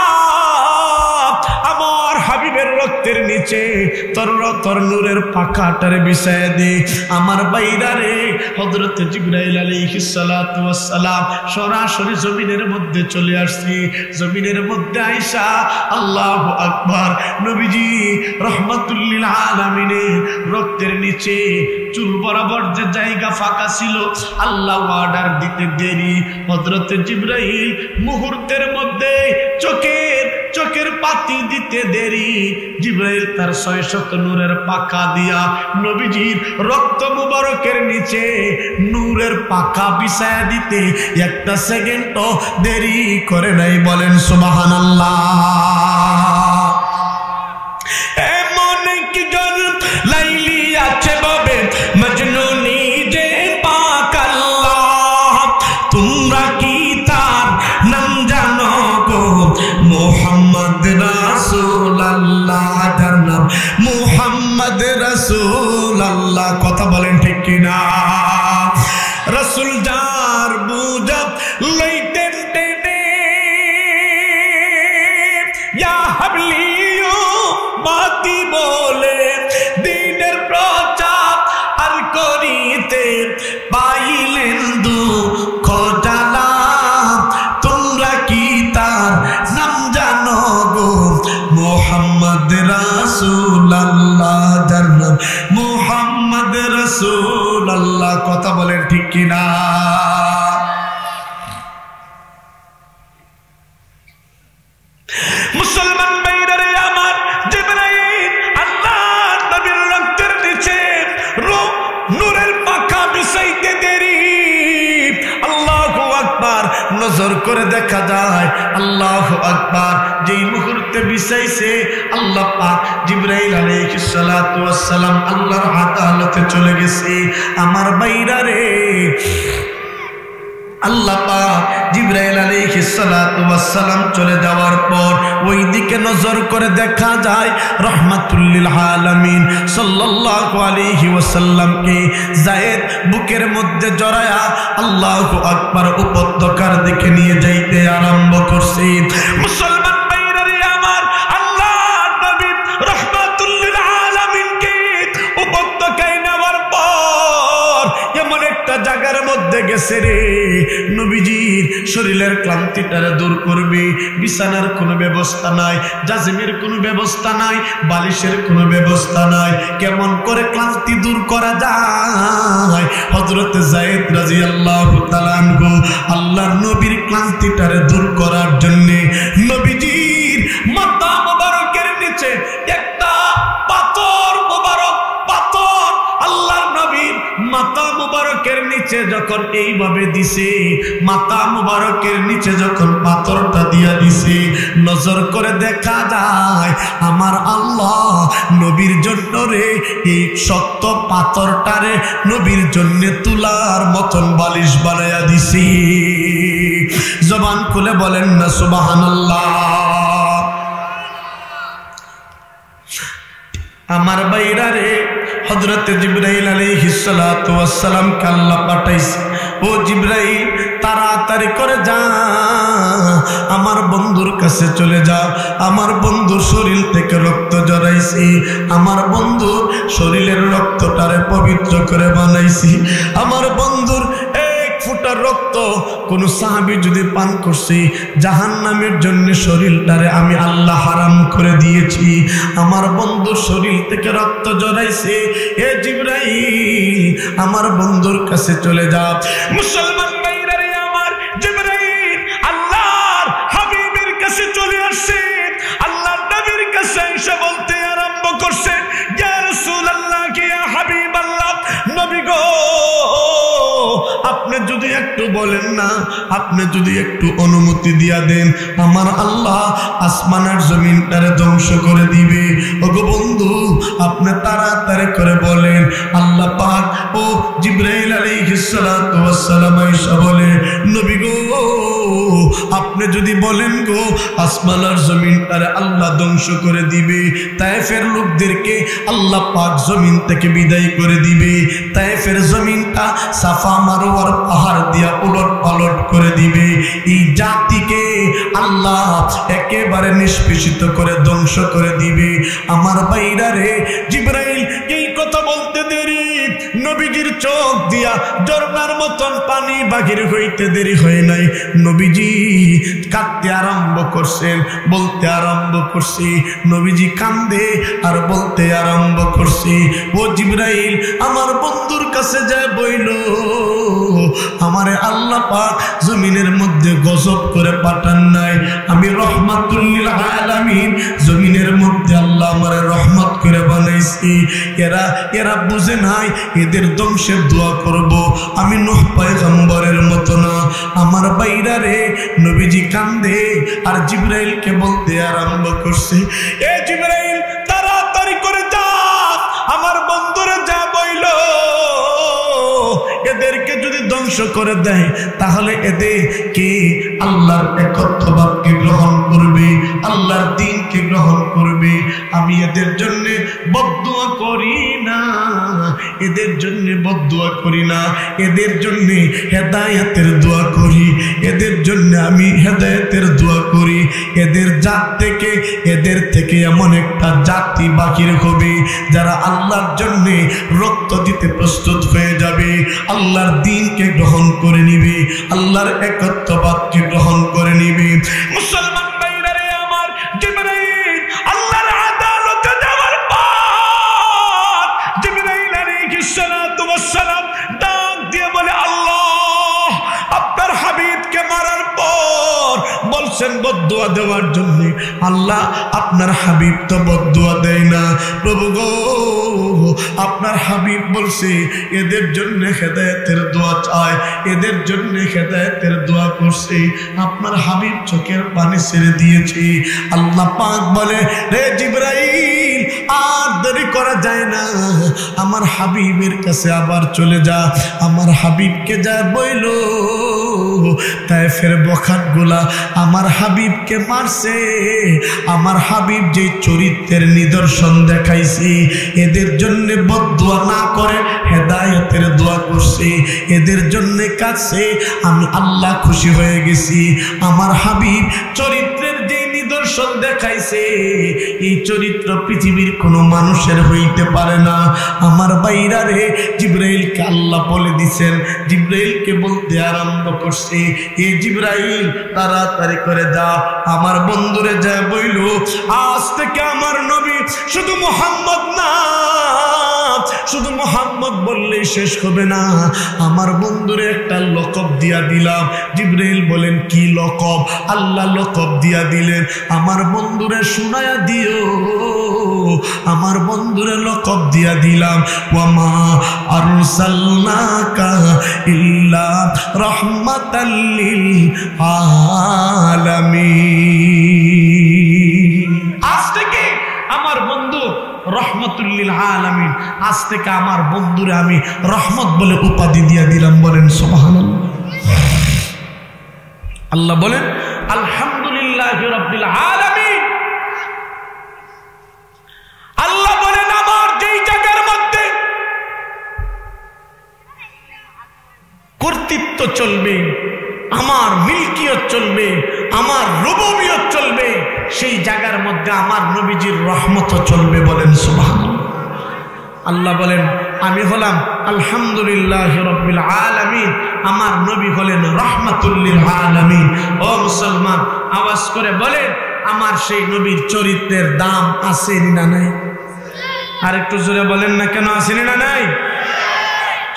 Speaker 1: আমার হাবিবের রক্তের নিচে তোর নূরের পাখাটারে বিছায়া দে। আমার বাইরা রে হযরত জিবরাইল আলাইহিস সালাতু ওয়াস সালাম সরাসরি জমিনের মধ্যে চলে আসছে। জমিনের মধ্যে আয়েশা আল্লাহু আকবার নবীজি রাহমাতুল লিল আলামিনের রক্তের নিচে চুল বরাবর যে জায়গা ফাঁকা ছিল আল্লাহ অর্ডার দিতে দেরি, হযরত জিবরাইল মুহূর্তের মধ্যে চোখের পাতি দিতে দেরি। জিবরাইল তার 600 নূরের পাখা দিয়া নবীজির রক্ত মুবারকের নিচে নূরের পাখা বিছায়া দিতে একটা সেকেন্ডও দেরি করে নাই। বলেন সুবহানাল্লাহ। এমন কি জন লাইলি আছে বাবে মজনুনি যে পাক আল্লাহ, তোমরা কি তার নাম জানো গো? মুহাম্মদ রাসূলুল্লাহ, তার নাম মুহাম্মদ রাসূলুল্লাহ। কথা বলেন ঠিক কিনা? রাসূল যার বুঝা লইতেন টেনে, ইয়া হাবলিয়ু বাতি বলে দিনের প্রচার আর করিতে পাইলেন দুঃখ জ্বালা, তোমরা কি তার নাম জানো গো? মুহাম্মদ রাসূলুল্লাহ, যার নাম মুহাম্মদ রাসূলুল্লাহ। কথা বলেন ঠিক কিনা? মুসলমান ভাইরা রে আমার, জিবরাইল আল্লাহর নবীর রক্তের নিচে নূরের পাখা বিছাইতে দেরি। আল্লাহু আকবার। নজর করে দেখা যায় আল্লাহু আকবার, যেই মুহূর্তে বিছাইছে আল্লাহ পাক জিবরাইল আলাইহিস সালাতু ওয়াস সালাম আল্লাহর আদালতে চলে গেছে। আমার বাইরা রে, আল্লাহ পাক জিবরাইল আলাইহিস সালাতু ওয়াস সালাম চলে যাওয়ার পর ওই দিকে নজর করে দেখা যায় রাহমাতুল লিল আলামিন সাল্লাল্লাহু আলাইহি ওয়াসাল্লামকে যায়েদ বুকের মধ্যে জড়ায়া আল্লাহু আকবার উপত্যকার দিকে নিয়ে যাইতে আরম্ভ করছে। মুসলমান ভাইরা রে আমার, আল্লাহর নবী রাহমাতুল লিল আলামিনকে উপত্যকায় নেওয়ার পর এমন একটা জায়গার মধ্যে গেছে রে, নবীজির শরীরের ক্লান্তিটারে দূর করবে। বিছানার কোনো ব্যবস্থা নাই, জাজিমের কোনো ব্যবস্থা নাই, বালিশের কোনো ব্যবস্থা নাই। কেমন করে ক্লান্তি দূর করা যায়? হযরত যায়েদ রাদিয়াল্লাহু তাআলা আনহু আল্লাহর নবীর ক্লান্তিটারে দূর করার জন্য নবীজির মাথা মোবারকের নিচে একটা পাথর মোবারক, পাথর আল্লাহর নবীর মাথা মুবারকের নিচে যখন এইভাবে দিছে, মাথা মুবারকের নিচে যখন পাথরটা দিয়া দিছে, নজর করে দেখা যায় আমার আল্লাহ নবীর জন্য রে এই শক্ত পাথরটারে নবীর জন্য তুলার মতন বালিশ বানায়া দিছি। জবান খুলে বলেন না সুবহানাল্লাহ। আমার বাইরা রে, হযরত জিবরাইল আলাইহিস সালাতু ওয়াস সালাম কে আল্লাহ পাঠাইছে, ও জিবরাইল তাড়াতাড়ি করে যা, আমার বন্ধুর কাছে চলে যা। আমার বন্ধুর শরীর থেকে রক্ত জড়াইছি, আমার বন্ধুর শরীরের রক্তটারে পবিত্র করে বানাইছি। আমার বন্ধুর ফুটার রক্ত কোন সাহাবী যদি পান করছে, জাহান্নামের জন্য শরীরটারে আমি আল্লাহ হারাম করে দিয়েছি। আমার বন্ধুর শরীর থেকে রক্ত জড়াইছে, এ জিবরাইল আমার বন্ধুর কাছে চলে যা। মুসলমান ভাইরা রে আমার, জিবরাইল আল্লাহর হাবিবের কাছে চলে আসছে, আল্লাহর নবীর কাছে এসে বলতে আরম্ভ করছে, ইয়া রাসূলুল্লাহ, ইয়া হাবিবাল্লাহ, নবী গো, আপনি যদি একটু বলেন না, আপনি যদি একটু অনুমতি দিয়া দেন, আমার আল্লাহ আসমানের জমিনটারে ধ্বংস করে দিবে। ওগো বন্ধু, আপনি তাড়াতাড়ি করে বলেন। আল্লাহ পাক ও জিবরাইল আলাইহিস সালাতু ওয়াস সালাম আয়েশা বলে, নবী গো, আপনি যদি বলেন গো আসমানের জমিনটারে আল্লাহ ধ্বংস করে দিবে, তায়েফের লোকদেরকে আল্লাহ পাক জমিন থেকে বিদায় করে দিবে, তায়েফের জমিনটা সাফা মারওয়ার পাহাড় দিয়া উলট পালট করে দিবে, এই জাতিকে আল্লাহ একেবারে নিষ্পেষিত করে ধ্বংস করে দিবে। আমার বাইরা রে, জিবরাইল এই কথা বলতে দেরি, নবীজির চোখ দিয়া ঝর্ণার মতন পানি বাহির হইতে দেরি হয় নাই। নবীজি কাঁদতে আরম্ভ করছেন, বলতে আরম্ভ করছে, নবীজি কান্দে আর বলতে আরম্ভ করছে, ও জিবরাইল আমার বন্ধুর কাছে যায় বইল, আমারে আল্লাহ পাক জমিনের মধ্যে গজব করে পাঠান নাই, আমি রহমাতুল লিল আলামিন, জমিনের মধ্যে আল্লাহ আমারে রহমত করে বানাইছি। এরা বুঝে নাই এদের ধ্বংসের দোয়া করব, আমি নূহ পয়গম্বরের মতো না। আমার বাইরা রে, নবীজি কান্দে আর জিবরাইলকে বলতে আরম্ভ করছে, এ জিবরাইল তাড়াতাড়ি করে যা, আমার বন্ধুরা যা বইল, এদেরকে যদি ধ্বংস করে দেয় তাহলে এদেরকে আল্লাহর একত্ববাদকে গ্রহণ করবে, আল্লাহর দ্বীনকে গ্রহণ করবে। আমি এদের জন্য বদদুয়া করি না, এদের জন্য বদদুয়া করি না, এদের জন্য হেদায়েতের দোয়া করি, এদের জন্য আমি হেদায়েতের দোয়া করি। এদের জাত থেকে, এদের থেকে এমন একটা জাতি বাহির হবে যারা আল্লাহর জন্য রক্ত দিতে প্রস্তুত হয়ে যাবে, আল্লাহর দ্বীনকে গ্রহণ করে নিবে, আল্লাহর একত্ববাদকে গ্রহণ করে নিবে। মুসলমান ভাইরা রে আমার, জিবরাইল আল্লাহর আদালতে যাওয়ার পর জিবরাইল আলাইহিস সালাতু ওয়াস সালাম ডাক দিয়ে বলে, আল্লাহ আপনার হাবিবকে মারার পর বলছে বলছেন বদদুয়া দেওয়ার জন্য। আল্লাহ আপনার হাবিব তো বদদুয়া দেয় না প্রভু গো, আপনার হাবিব বলছে এদের জন্য হেদায়েতের দোয়া চায়, এদের জন্য হেদায়েতের দোয়া করছে। আপনার হাবিব চোখের পানি ছেড়ে দিয়েছে। আল্লাহ পাক বলে, রে জিবরাইল আর দেরি করা যায় না, আমার হাবিবের কাছে আবার চলে যা। আমার হাবিবকে যা বইল তায়েফের বখাটগুলা আমার হাবিবকে মারছে। আমার হাবিব যে চরিত্রের নিদর্শন দেখাইছে, এদের জন্য বদদুয়া না করে হেদায়েতের দোয়া করছে, এদের জন্য কাছে আমি আল্লাহ খুশি হয়ে গেছি। আমার হাবিব চরিত্রের যে নিদর্শন দেখাইছে, এই চরিত্র পৃথিবীর কোনো মানুষের হইতে পারে না। আমার বাইরা রে, জিবরাইলকে আল্লাহ বলে দিছেন, জিবরাইলকে বলতে আরম্ভ করছে, এ জিবরাইল তাড়াতাড়ি করে যা আমার বন্ধুরে যা বইল, আজ থেকে আমার নবী শুধু মুহাম্মদ না, শুধু মুহাম্মদ বললেই শেষ হবে না, আমার বন্ধুরে একটা লকব দিয়া দিলাম। জিবরাইল বলেন, কি লকব? আল্লাহ লকব দিয়া দিলেন, আমার বন্ধুরে শোনায়া দিও। আমার বন্ধুরে লকব দিয়া দিলাম, ওয়ামা আরসালনাকা ইল্লা রাহমাতাল লিল আলামিন। আজ থেকে আমার বন্ধু রহমতুল্লিল আলামিন, আজ থেকে আমার বন্ধুরে আমি রহমত বলে উপাধি দিয়া দিলাম। বলেন সুবহানাল্লাহ। আল্লাহ বলেন, আলহামদুলিল্লাহি রাব্বিল আলামিন। আল্লাহ বলেন, আমার যেই জায়গার মধ্যে কর্তৃত্ব চলবে, আমার মিল্কিয়ত চলবে, আমার রুবুবিয়ত চলবে, সেই জায়গার মধ্যে আমার নবীজির রহমত চলবে। বলেন সুবহানাল্লাহ। আল্লাহ বলেন, আমি হলাম আলহামদুলিল্লাহি রাব্বিল আলামিন, আমার নবী হলেন রাহমাতুল লিল আলামিন। ও মুসলমান, আওয়াজ করে বলেন, আমার সেই নবীর চরিত্রের দাম আছে না নাই? আর একটু জোরে বলেন না, কেন আছে না নাই?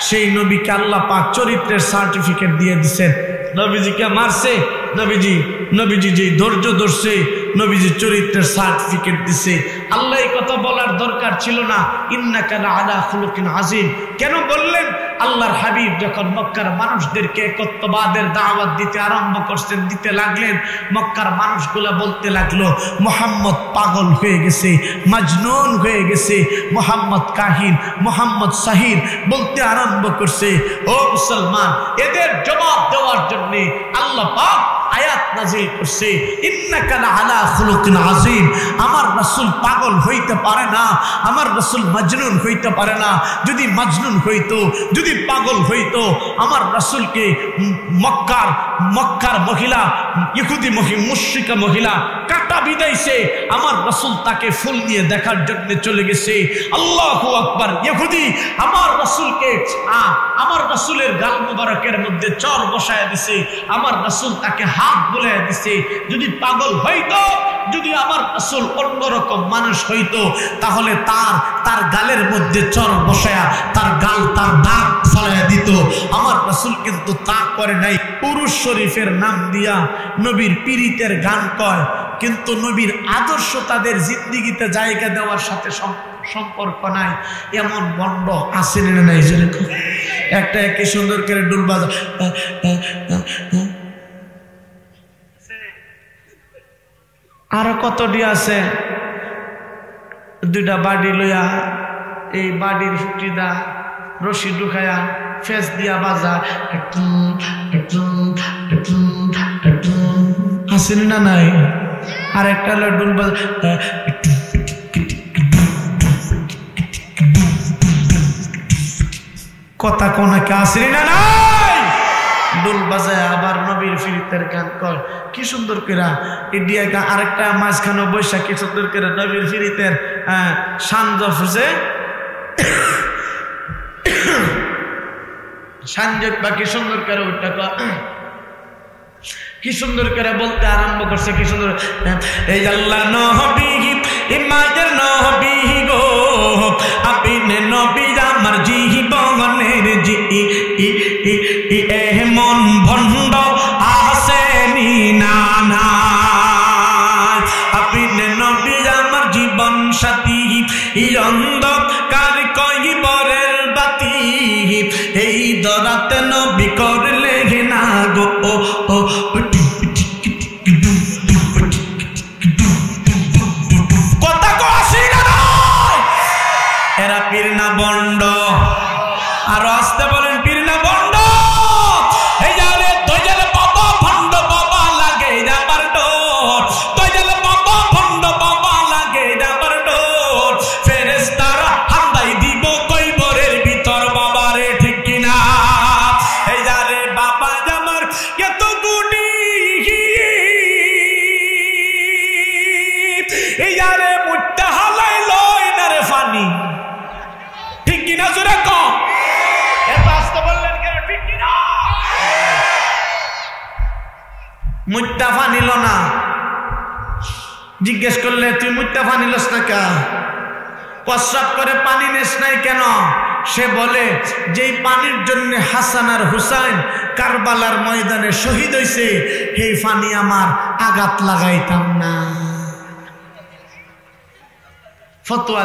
Speaker 1: সেই নবীকে আল্লাহ পাক চরিত্রের সার্টিফিকেট দিয়ে দিয়েছেন। নবীজিকে মারছে, নবীজি যে ধৈর্য ধরছে, নবীজি চরিত্রের সার্টিফিকেট দিছে। আল্লাহ এই কথা বলার দরকার ছিল না, ইন্নাকা লাআলা খুলুকিন আযীম। কেন বললেন? আল্লাহর হাবিব যখন মক্কার মানুষদেরকে একত্ববাদের দাওয়াত দিতে আরম্ভ করছেন, দিতে লাগলেন, মক্কার মানুষগুলা বলতে লাগলো, মুহাম্মদ পাগল হয়ে গেছে, মাজনুন হয়ে গেছে, মুহাম্মদ কাহিন, মুহাম্মদ সাহির বলতে আরম্ভ করছে। ও মুসলমান, এদের জবাব দেওয়ার জন্য আল্লাহ পাক আয়াত নাযিল করছে, ইন্নাকা লাআলা খুলুকিন আযীম। আমার রাসূল পাগল হইতে পারে না, আমার রাসূল মাজনুন হইতে পারে না। যদি মাজনুন হইতো, যদি পাগল হইতো, আমার রাসূলকে মক্কার মহিলা, ইহুদি মুশরিকা মহিলা কাটা বিদাইছে, আমার রাসূল তাকে ফুল নিয়ে দেখার জন্য চলে গেছে। আল্লাহু আকবার। ইহুদি আমার রাসূলকে, আমার রাসূলের গাল মুবারকের মধ্যে চর বসায় দিছে, আমার রাসূল তাকে হাত বুলায় দিছে। যদি পাগল হইতো, যদি আমার রাসূল অন্যরকম মানুষ হইতো, তাহলে তার গালের মধ্যে চর বসায়া তার গাল, তার দাঁত ফলাইয়া দিত। আমার রাসূল কিন্তু তা করে নাই। পুরুষ শরীফের নাম দিয়া নবীর পীরিতের গান কয়, কিন্তু নবীর আদর্শ তাদের জিন্দেগিতে জায়গা দেওয়ার সাথে সম্পর্ক নাই। এমন বন্ড আছে না নাই? যেরকম একটা একে সুন্দর করে ডুল বাজা, আরো কতটি আছে, দুইটা বাড়ি লইয়া এই বাড়ির ফুটিদা রশি ঢুকায়া ফেস দিয়া বাজা, আসেন না নাই? আর একটা ডুল বাজা, কথা কোনাকে আসেন না নাই? ডোল বাজায় আবার নবীর ফিরিতের গান কর, কি সুন্দর করে ইন্ডিয়া গান। আরেকটা মাঝখানে বৈশাখ, কি সুন্দর করে নবীর ফিরিতের সাঞ্জ ফুসে সাঞ্জক বা কি সুন্দর করে ওইটা কি সুন্দর করে বলতে আরম্ভ করছে, কি সুন্দর। এই আল্লাহ নবী, ইমাদের নবী গো, আপনি নবী আমার জীবনের জি এমন ভণ্ড আসেনি না না। পীর না বন্ড? আর আসতে বলেন পীর না বন্ড? এই যারে দয়াল বাবা ভণ্ড বাবা লাগে যাবার ডোর, দয়াল বাবা ভণ্ড বাবা লাগে যাবার ডোর, ফেরেশতারা হামদাই দিব কইবরের ভিতর বাবারে, ঠিক কিনা? এই যারে বাবা আমার এত গুণী, এই যারে মুত্তা হালাই লয় না রে ফানি, ঠিক কিনা? জোরে কম। এত আসতে বললেন কেন? ঠিক কিনা? মুত্তা ফানিল না, জিজ্ঞেস করলে তুই মুত্তা ফানিলস না কা, প্রস্রাব করে পানি নেস নাই কেন? সে বলে যেই পানির জন্য হাসান আর হুসাইন কারবালার ময়দানে শহীদ হইছে, এই পানি আমার আঘাত লাগাইতাম না। ফতোয়া